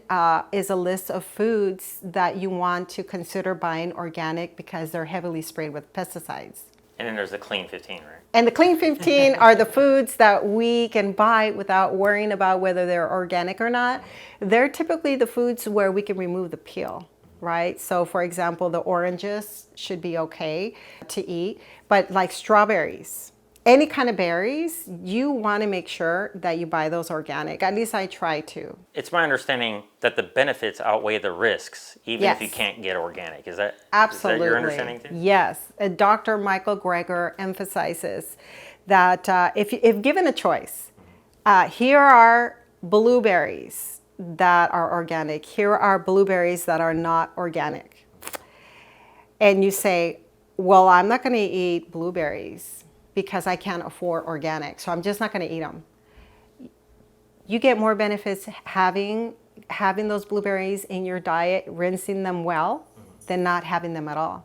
Speaker 1: is a list of foods that you want to consider buying organic because they're heavily sprayed with pesticides.
Speaker 2: And then there's the Clean 15, right?
Speaker 1: And the Clean 15 are the foods that we can buy without worrying about whether they're organic or not. They're typically the foods where we can remove the peel. Right? So for example, the oranges should be okay to eat, but like strawberries, any kind of berries, you want to make sure that you buy those organic. At least I try to.
Speaker 2: It's my understanding that the benefits outweigh the risks, even
Speaker 1: Yes.
Speaker 2: if you can't get organic. Is that
Speaker 1: Absolutely.
Speaker 2: Is that your understanding too?
Speaker 1: Yes. Dr. Michael Greger emphasizes that if given a choice, here are blueberries that are organic. Here are blueberries that are not organic. And you say, well, I'm not going to eat blueberries because I can't afford organic, so I'm just not going to eat them. You get more benefits having those blueberries in your diet, rinsing them well, than not having them at all.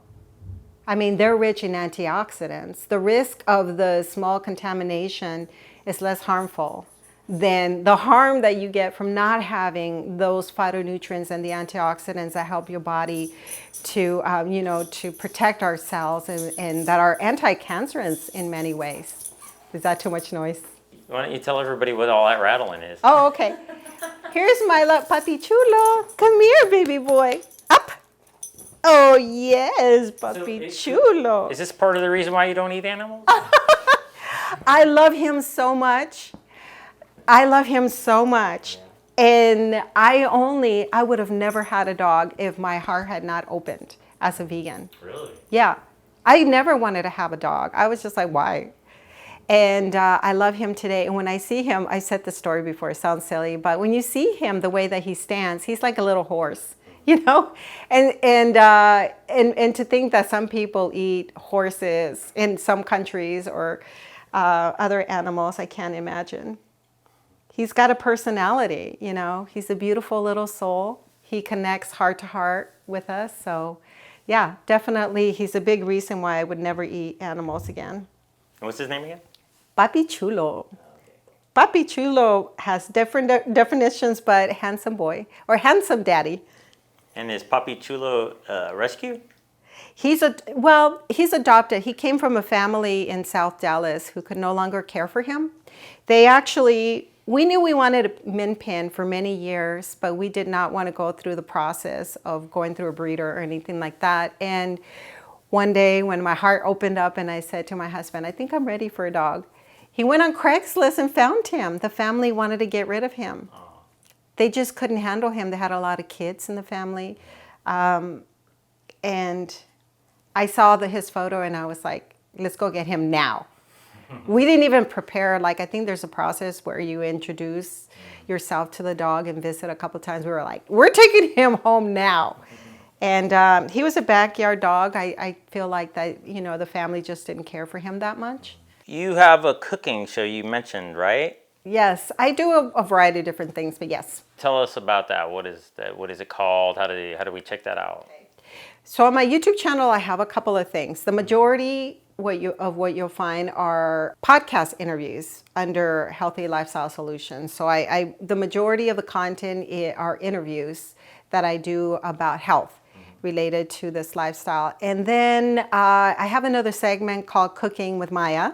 Speaker 1: I mean, they're rich in antioxidants. The risk of the small contamination is less harmful than the harm that you get from not having those phytonutrients and the antioxidants that help your body to, to protect our cells and that are anti-cancerous in many ways. Is that too much noise?
Speaker 2: Why don't you tell everybody what all that rattling is?
Speaker 1: Oh, okay. Here's my Papi Chulo. Come here, baby boy. Up. Oh, yes, Papi Chulo.
Speaker 2: Is this part of the reason why you don't eat animals?
Speaker 1: I love him so much. I love him so much. And I would have never had a dog if my heart had not opened as a vegan.
Speaker 2: Really?
Speaker 1: Yeah. I never wanted to have a dog. I was just like, why? And I love him today. And when I see him, I said the story before, it sounds silly, but when you see him, the way that he stands, he's like a little horse, you know? And to think that some people eat horses in some countries or other animals, I can't imagine. He's got a personality, you know? He's a beautiful little soul. He connects heart to heart with us. So yeah, definitely he's a big reason why I would never eat animals again.
Speaker 2: And what's his name again?
Speaker 1: Papi Chulo. Papi Chulo has different definitions, but handsome boy or handsome daddy.
Speaker 2: And is Papi Chulo rescue?
Speaker 1: He's adopted. He came from a family in South Dallas who could no longer care for him. We knew we wanted a min pin for many years, but we did not want to go through the process of going through a breeder or anything like that. And one day when my heart opened up and I said to my husband, I think I'm ready for a dog. He went on Craigslist and found him. The family wanted to get rid of him. They just couldn't handle him. They had a lot of kids in the family. And I saw his photo and I was like, let's go get him now. We didn't even prepare. Like, I think there's a process where you introduce yourself to the dog and visit a couple times. We were like, we're taking him home now. And he was a backyard dog. I feel like that, the family just didn't care for him that much.
Speaker 2: You have a cooking show you mentioned, right?
Speaker 1: Yes, I do a variety of different things, but yes.
Speaker 2: Tell us about that. What is that? What is it called? How do we check that out?
Speaker 1: So on my YouTube channel, I have a couple of things. The majority what you'll find are podcast interviews under Healthy Lifestyle Solutions. So the majority of the content are interviews that I do about health related to this lifestyle. And then I have another segment called Cooking with Maya.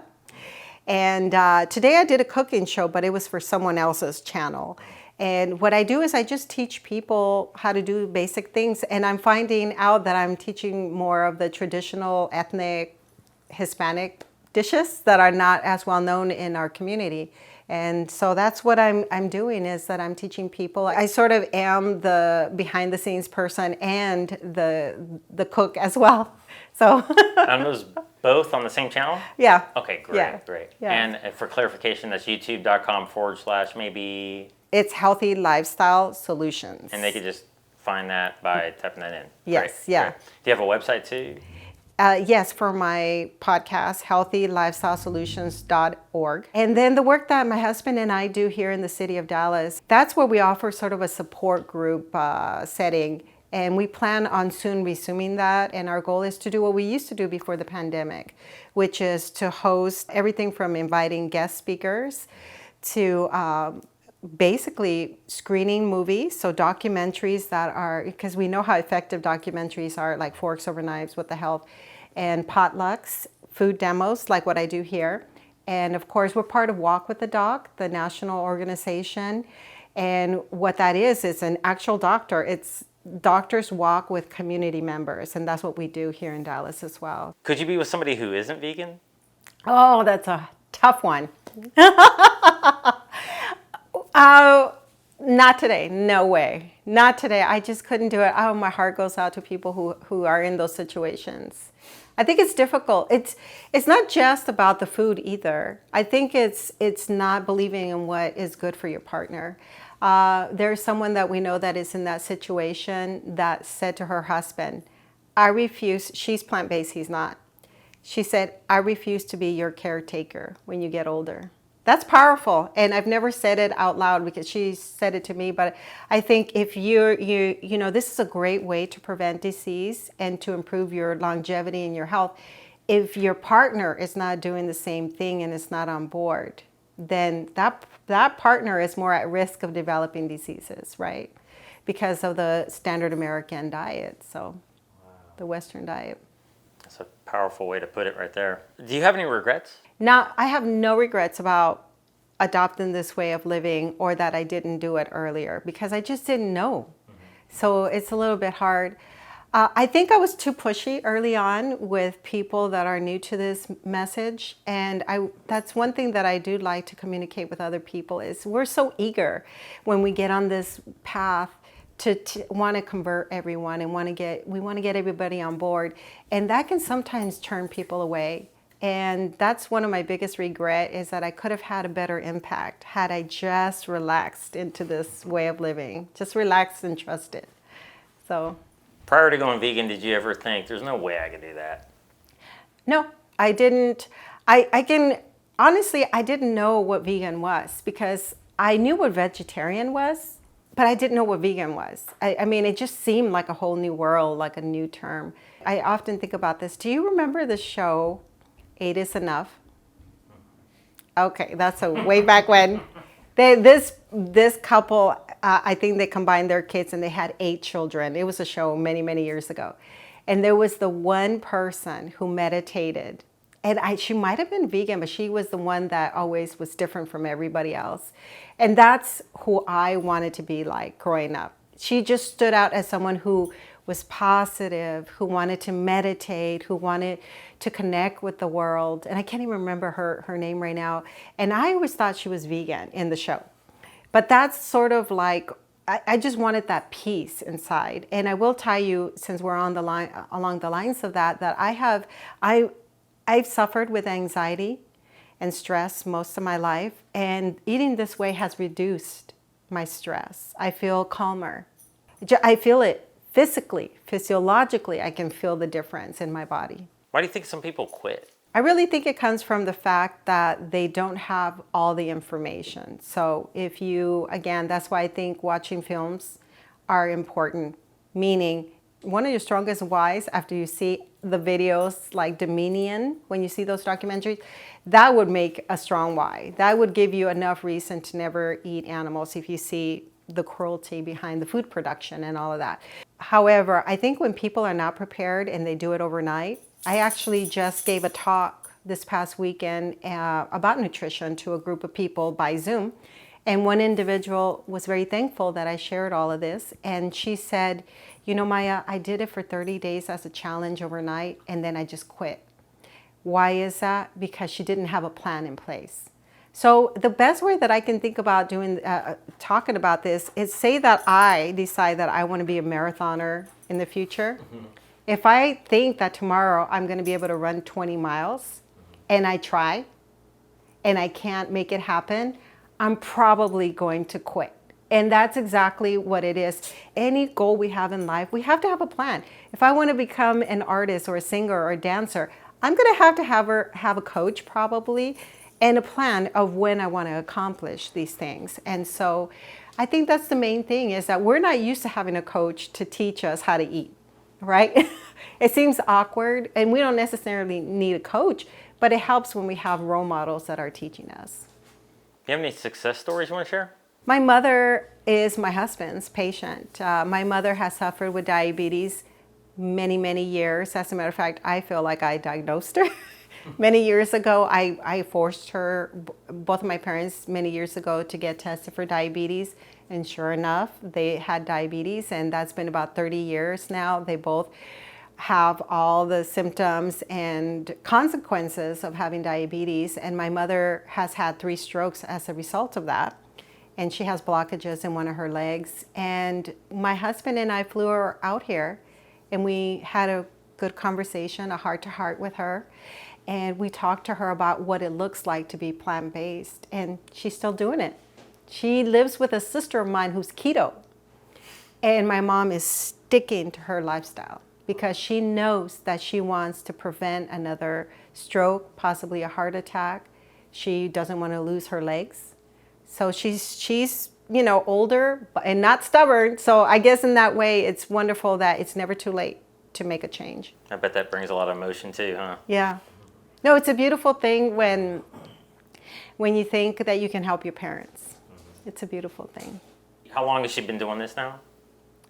Speaker 1: And today I did a cooking show, but it was for someone else's channel. And what I do is I just teach people how to do basic things. And I'm finding out that I'm teaching more of the traditional ethnic Hispanic dishes that are not as well known in our community. And so that's what I'm doing, is that I'm teaching people. I sort of am the behind the scenes person and the cook as well. So
Speaker 2: And those both on the same channel?
Speaker 1: Yeah.
Speaker 2: Okay, great,
Speaker 1: Yeah.
Speaker 2: great.
Speaker 1: Yeah.
Speaker 2: And for clarification, that's youtube.com/ maybe.
Speaker 1: It's Healthy Lifestyle Solutions.
Speaker 2: And they could just find that by typing that in.
Speaker 1: Yes,
Speaker 2: Great,
Speaker 1: yeah.
Speaker 2: great. Do you have a website too?
Speaker 1: Yes, for my podcast, healthylifestylesolutions.org. And then the work that my husband and I do here in the city of Dallas, that's where we offer sort of a support group setting. And we plan on soon resuming that. And our goal is to do what we used to do before the pandemic, which is to host everything from inviting guest speakers to basically screening movies, so documentaries that are, because we know how effective documentaries are, like Forks Over Knives with the health, and potlucks, food demos like what I do here. And of course, we're part of Walk with the Doc, the national organization. And what that is an actual doctor. It's doctors walk with community members, and that's what we do here in Dallas as well.
Speaker 2: Could you be with somebody who isn't vegan?
Speaker 1: Oh, that's a tough one. Not today. No way. Not today. I just couldn't do it. Oh, my heart goes out to people who are in those situations. I think it's difficult. It's not just about the food either. I think it's not believing in what is good for your partner. There's someone that we know that is in that situation that said to her husband, I refuse. She's plant-based. He's not. She said, I refuse to be your caretaker when you get older. That's powerful. And I've never said it out loud because she said it to me. But I think if this is a great way to prevent disease and to improve your longevity and your health. If your partner is not doing the same thing and is not on board, then that partner is more at risk of developing diseases, right? Because of the standard American diet, so the Western diet.
Speaker 2: That's a powerful way to put it right there. Do you have any regrets?
Speaker 1: Now, I have no regrets about adopting this way of living or that I didn't do it earlier because I just didn't know. So it's a little bit hard. I think I was too pushy early on with people that are new to this message. And that's one thing that I do like to communicate with other people is we're so eager when we get on this path to want to convert everyone and we want to get everybody on board. And that can sometimes turn people away. And that's one of my biggest regret is that I could have had a better impact had I just relaxed into this way of living, just relaxed and trusted. So.
Speaker 2: Prior to going vegan, did you ever think there's no way I could do that?
Speaker 1: No, I didn't. Honestly, I didn't know what vegan was because I knew what vegetarian was, but I didn't know what vegan was. I mean, it just seemed like a whole new world, like a new term. I often think about this. Do you remember the show, 8 is Enough? Okay, that's a way back when. This couple, I think they combined their kids and they had 8 children. It was a show many, many years ago. And there was the one person who meditated. And she might have been vegan, but she was the one that always was different from everybody else. And that's who I wanted to be like growing up. She just stood out as someone who was positive, who wanted to meditate, who wanted to connect with the world. And I can't even remember her name right now. And I always thought she was vegan in the show. But that's sort of like, I just wanted that peace inside. And I will tell you, since we're on the line, along the lines of that I've suffered with anxiety and stress most of my life. And eating this way has reduced my stress. I feel calmer. I feel it physically, physiologically, I can feel the difference in my body.
Speaker 2: Why do you think some people quit?
Speaker 1: I really think it comes from the fact that they don't have all the information. So again, that's why I think watching films are important, meaning one of your strongest whys after you see the videos like Dominion, when you see those documentaries, that would make a strong why. That would give you enough reason to never eat animals if you see the cruelty behind the food production and all of that. However, I think when people are not prepared and they do it overnight, I actually just gave a talk this past weekend about nutrition to a group of people by Zoom. And one individual was very thankful that I shared all of this. And she said, you know, Maya, I did it for 30 days as a challenge overnight, and then I just quit. Why is that? Because she didn't have a plan in place. So the best way that I can think about talking about this is say that I decide that I want to be a marathoner in the future. Mm-hmm. If I think that tomorrow I'm going to be able to run 20 miles and I try and I can't make it happen, I'm probably going to quit. And that's exactly what it is. Any goal we have in life, we have to have a plan. If I want to become an artist or a singer or a dancer, I'm going to have a coach probably and a plan of when I want to accomplish these things. And so I think that's the main thing is that we're not used to having a coach to teach us how to eat, right? It seems awkward and we don't necessarily need a coach, but it helps when we have role models that are teaching us.
Speaker 2: Do you have any success stories you want to share?
Speaker 1: My mother is my husband's patient. My mother has suffered with diabetes many, many years. As a matter of fact, I feel like I diagnosed her. Many years ago, I forced her, both of my parents, many years ago to get tested for diabetes. And sure enough, they had diabetes. And that's been about 30 years now. They both have all the symptoms and consequences of having diabetes. And my mother has had 3 strokes as a result of that. And she has blockages in one of her legs. And my husband and I flew her out here and we had a good conversation, a heart-to-heart with her. And we talked to her about what it looks like to be plant-based. And she's still doing it. She lives with a sister of mine who's keto. And my mom is sticking to her lifestyle because she knows that she wants to prevent another stroke, possibly a heart attack. She doesn't want to lose her legs. So she's older and not stubborn. So I guess in that way, it's wonderful that it's never too late to make a change.
Speaker 2: I bet that brings a lot of emotion too, huh?
Speaker 1: Yeah. No, it's a beautiful thing when when you think that you can help your parents. It's a beautiful thing.
Speaker 2: How long has she been doing this now?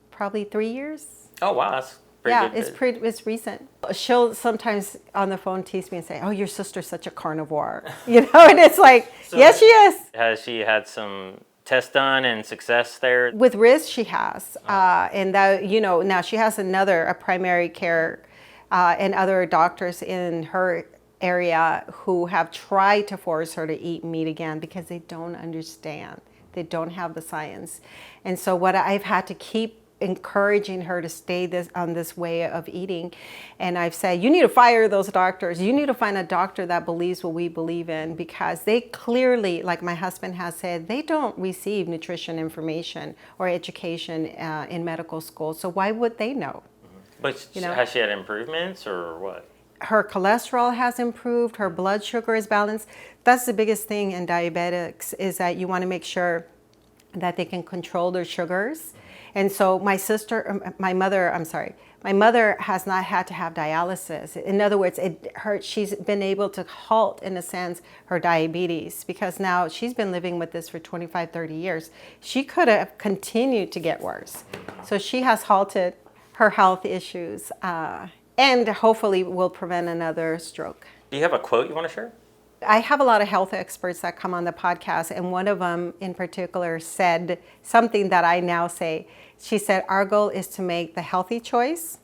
Speaker 1: Probably 3 years.
Speaker 2: Oh, wow, that's pretty good.
Speaker 1: It's recent. She'll sometimes on the phone tease me and say, "Oh, your sister's such a carnivore," you know, and it's like, yes, she is.
Speaker 2: Has she had some tests done and success there?
Speaker 1: With Riz, she has, and that, you know, now she has a primary care, and other doctors in her area who have tried to force her to eat meat again because they don't understand. They don't have the science. And so what I've had to keep encouraging her to stay on this way of eating. And I've said, you need to fire those doctors. You need to find a doctor that believes what we believe in, because they clearly, like my husband has said, they don't receive nutrition information or education in medical school. So why would they know?
Speaker 2: But
Speaker 1: You know?
Speaker 2: has she had improvements or what?
Speaker 1: Her cholesterol has improved, her blood sugar is balanced. That's the biggest thing in diabetics, is that you want to make sure that they can control their sugars. And so my mother has not had to have dialysis. In other words, she's been able to halt, in a sense, her diabetes, because now she's been living with this for 25, 30 years. She could have continued to get worse. So she has halted her health issues, and hopefully will prevent another stroke.
Speaker 2: Do you have a quote you want to share?
Speaker 1: I have a lot of health experts that come on the podcast, and one of them in particular said something that I now say. She said, our goal is to make the healthy choice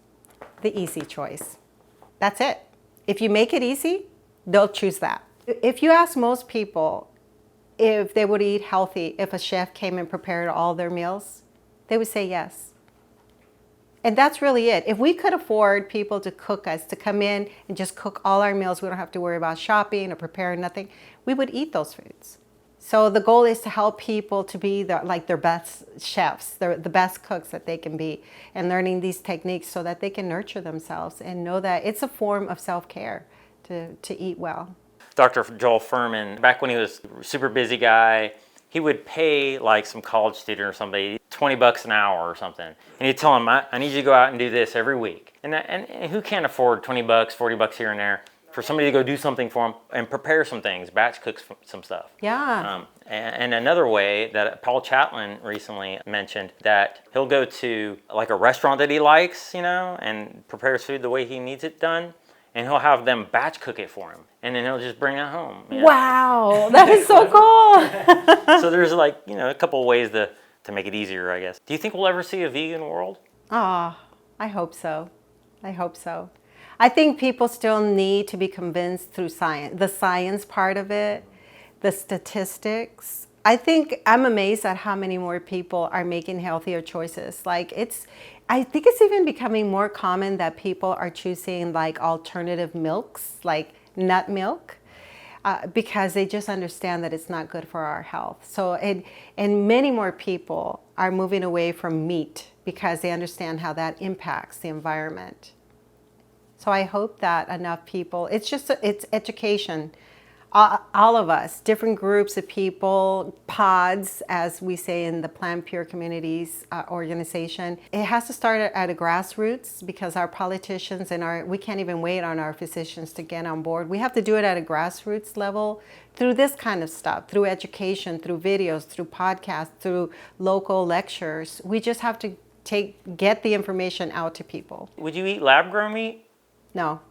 Speaker 1: the easy choice. That's it. If you make it easy, they'll choose that. If you ask most people if they would eat healthy if a chef came and prepared all their meals, they would say yes. And that's really it. If we could afford people to cook us, to come in and just cook all our meals, we don't have to worry about shopping or preparing nothing, we would eat those foods. So the goal is to help people to be their best chefs, the best cooks that they can be, and learning these techniques so that they can nurture themselves and know that it's a form of self-care to eat well.
Speaker 2: Dr. Joel Furman, back when he was a super busy guy, he would pay like some college student or somebody $20 an hour or something. And he'd tell him, I need you to go out and do this every week. And who can't afford $20, $40 here and there for somebody to go do something for them and prepare some things, batch cook some stuff.
Speaker 1: Yeah.
Speaker 2: And another way that Paul Chatlin recently mentioned, that he'll go to like a restaurant that he likes, you know, and prepares food the way he needs it done. And he'll have them batch cook it for him. And then he'll just bring it home. You know?
Speaker 1: Wow, that is so cool.
Speaker 2: So there's like, you know, a couple of ways to make it easier, I guess. Do you think we'll ever see a vegan world?
Speaker 1: I hope so. I hope so. I think people still need to be convinced through science, the science part of it, the statistics. I think I'm amazed at how many more people are making healthier choices. I think it's even becoming more common that people are choosing like alternative milks, like nut milk, because they just understand that it's not good for our health. So, and many more people are moving away from meat because they understand how that impacts the environment. So I hope that enough people, it's education. All of us, different groups of people, pods, as we say in the Plant Pure Communities organization. It has to start at a grassroots, because our politicians we can't even wait on our physicians to get on board. We have to do it at a grassroots level through this kind of stuff, through education, through videos, through podcasts, through local lectures. We just have to get the information out to people.
Speaker 2: Would you eat lab-grown meat?
Speaker 1: No.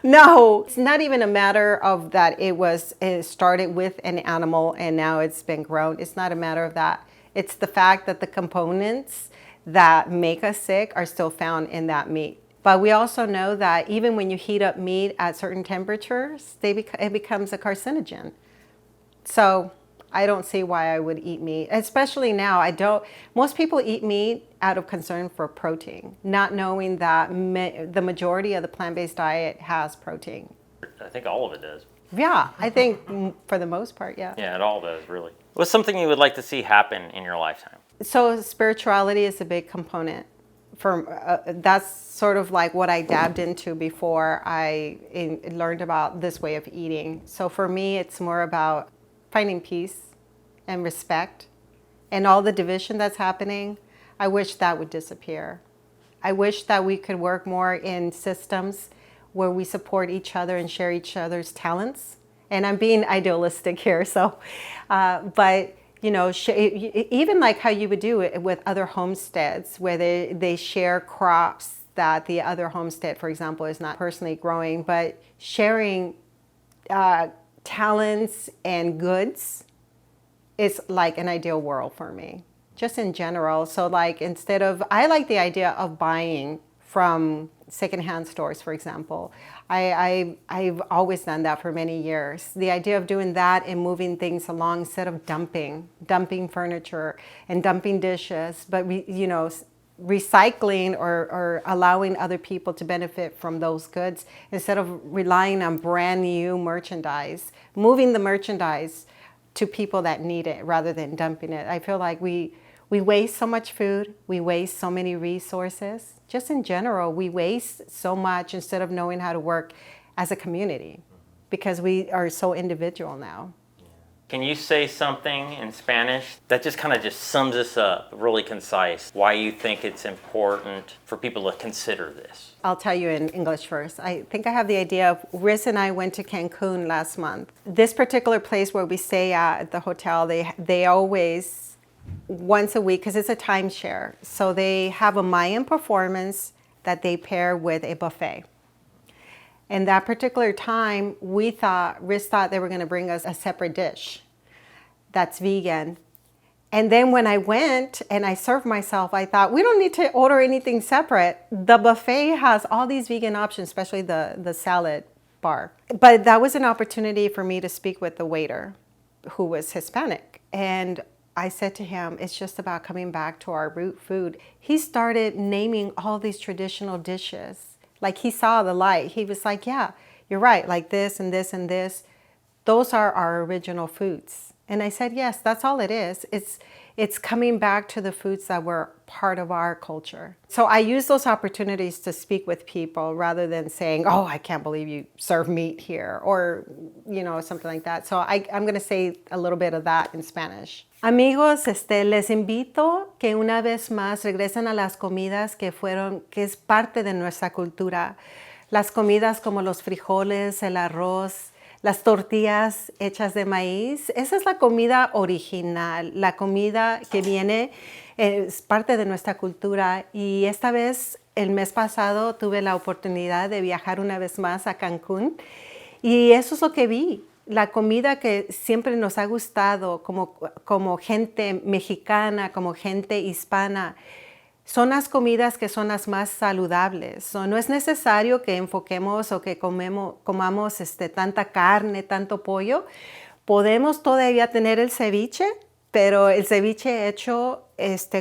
Speaker 1: No, it's not even a matter of that it started with an animal and now it's been grown. It's not a matter of that. It's the fact that the components that make us sick are still found in that meat. But we also know that even when you heat up meat at certain temperatures, it becomes a carcinogen. So I don't see why I would eat meat, especially now. Most people eat meat out of concern for protein, not knowing that the majority of the plant-based diet has protein.
Speaker 2: I think all of it does.
Speaker 1: Yeah, I think for the most part, yeah.
Speaker 2: Yeah, it all does, really. What's something you would like to see happen in your lifetime?
Speaker 1: So spirituality is a big component. That's sort of like what I dabbed into before I learned about this way of eating. So for me, it's more about finding peace and respect, and all the division that's happening. I wish that would disappear. I wish that we could work more in systems where we support each other and share each other's talents. And I'm being idealistic here, so, but you know, even like how you would do it with other homesteads, where they share crops that the other homestead, for example, is not personally growing, but sharing talents and goods is like an ideal world for me, just in general. So like I like the idea of buying from secondhand stores, for example. I've always done that for many years. The idea of doing that and moving things along instead of dumping furniture and dumping dishes, but recycling or allowing other people to benefit from those goods instead of relying on brand new merchandise, moving the merchandise to people that need it rather than dumping it. I feel like we waste so much food, we waste so many resources. Just in general, we waste so much instead of knowing how to work as a community because we are so individual now.
Speaker 2: Can you say something in Spanish that just kind of sums this up, really concise, why you think it's important for people to consider this?
Speaker 1: I'll tell you in English first. I think I have the idea of, Riz and I went to Cancun last month. This particular place where we stay at the hotel, they always, once a week, because it's a timeshare, so they have a Mayan performance that they pair with a buffet. And that particular time, Riz thought they were going to bring us a separate dish that's vegan. And then when I went and I served myself, I thought, we don't need to order anything separate. The buffet has all these vegan options, especially the salad bar. But that was an opportunity for me to speak with the waiter, who was Hispanic. And I said to him, it's just about coming back to our root food. He started naming all these traditional dishes. Like he saw the light. He was like, yeah, you're right. Like this and this and this. Those are our original foods. And I said, yes, that's all it is. It's coming back to the foods that were part of our culture. So I use those opportunities to speak with people rather than saying, oh, I can't believe you serve meat here, or, something like that. So I'm going to say a little bit of that in Spanish. Amigos, les invito que una vez más regresen a las comidas que es parte de nuestra cultura. Las comidas como los frijoles, el arroz, las tortillas hechas de maíz. Esa es la comida original, la comida que viene, es parte de nuestra cultura. Y esta vez, el mes pasado, tuve la oportunidad de viajar una vez más a Cancún. Y eso es lo que vi. La comida que siempre nos ha gustado como gente mexicana, como gente hispana, son las comidas que son las más saludables. So, no es necesario que enfoquemos o que comamos tanta carne, tanto pollo. Podemos todavía tener el ceviche, pero el ceviche hecho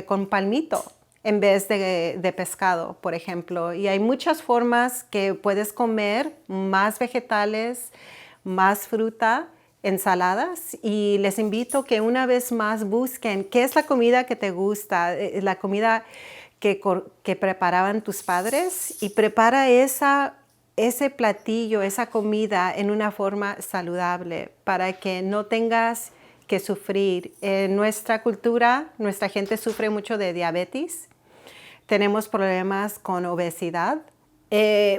Speaker 1: con palmito en vez de pescado, por ejemplo. Y hay muchas formas que puedes comer más vegetales, más fruta, ensaladas, y les invito que una vez más busquen qué es la comida que te gusta, la comida que preparaban tus padres, y prepara ese platillo, esa comida en una forma saludable para que no tengas que sufrir. En nuestra cultura, nuestra gente sufre mucho de diabetes, tenemos problemas con obesidad.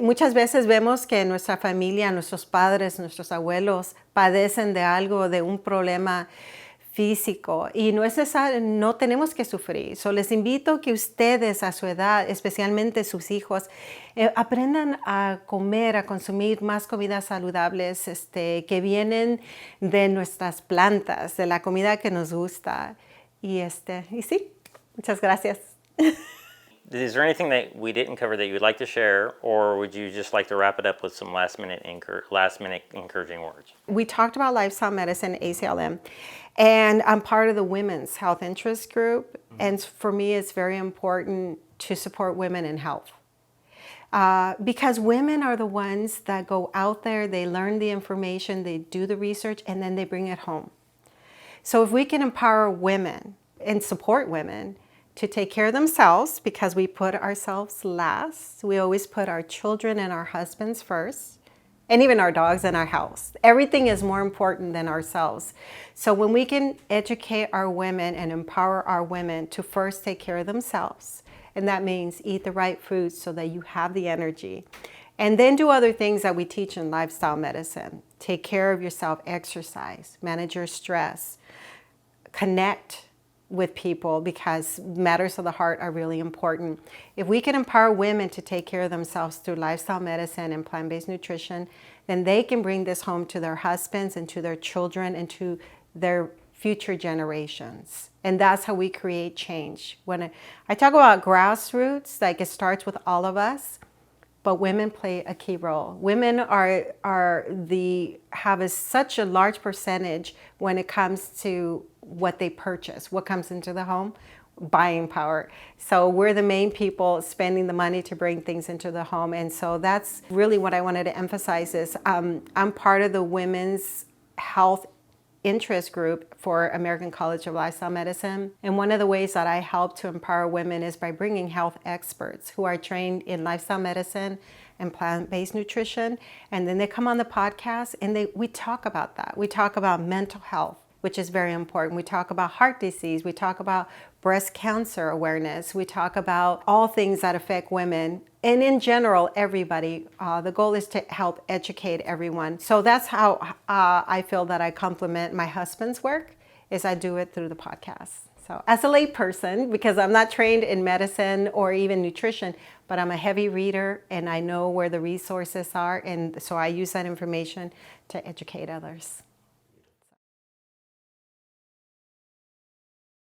Speaker 1: Muchas veces vemos que nuestra familia, nuestros padres, nuestros abuelos padecen de algo, de un problema físico, y no es necesario, no tenemos que sufrir. So, les invito que ustedes a su edad, especialmente sus hijos, aprendan a comer, a consumir más comidas saludables que vienen de nuestras plantas, de la comida que nos gusta. Y sí, muchas gracias.
Speaker 2: Is there anything that we didn't cover that you would like to share, or would you just like to wrap it up with some last minute encouraging words?
Speaker 1: We talked about lifestyle medicine, ACLM, and I'm part of the Women's Health Interest Group. And for me, it's very important to support women in health. Because women are the ones that go out there, they learn the information, they do the research, and then they bring it home. So if we can empower women and support women to take care of themselves, because we put ourselves last. We always put our children and our husbands first, and even our dogs and our house. Everything is more important than ourselves. So when we can educate our women and empower our women to first take care of themselves, and that means eat the right foods so that you have the energy, And then do other things that we teach in lifestyle medicine. Take care of yourself, exercise, manage your stress, connect with people, because matters of the heart are really important. If we can empower women to take care of themselves through lifestyle medicine and plant-based nutrition, then they can bring this home to their husbands and to their children and to their future generations. And that's how we create change. When I talk about grassroots, like it starts with all of us, but women play a key role. Women have such a large percentage when it comes to what they purchase, what comes into the home, buying power. So we're the main people spending the money to bring things into the home. And so that's really what I wanted to emphasize is I'm part of the Women's Health Interest Group for American College of Lifestyle Medicine. And one of the ways that I help to empower women is by bringing health experts who are trained in lifestyle medicine and plant-based nutrition. And then they come on the podcast and we talk about that. We talk about mental health, which is very important. We talk about heart disease. We talk about breast cancer awareness. We talk about all things that affect women. And in general, everybody. The goal is to help educate everyone. So that's how I feel that I complement my husband's work, is I do it through the podcast. So as a lay person, because I'm not trained in medicine or even nutrition, but I'm a heavy reader and I know where the resources are. And so I use that information to educate others.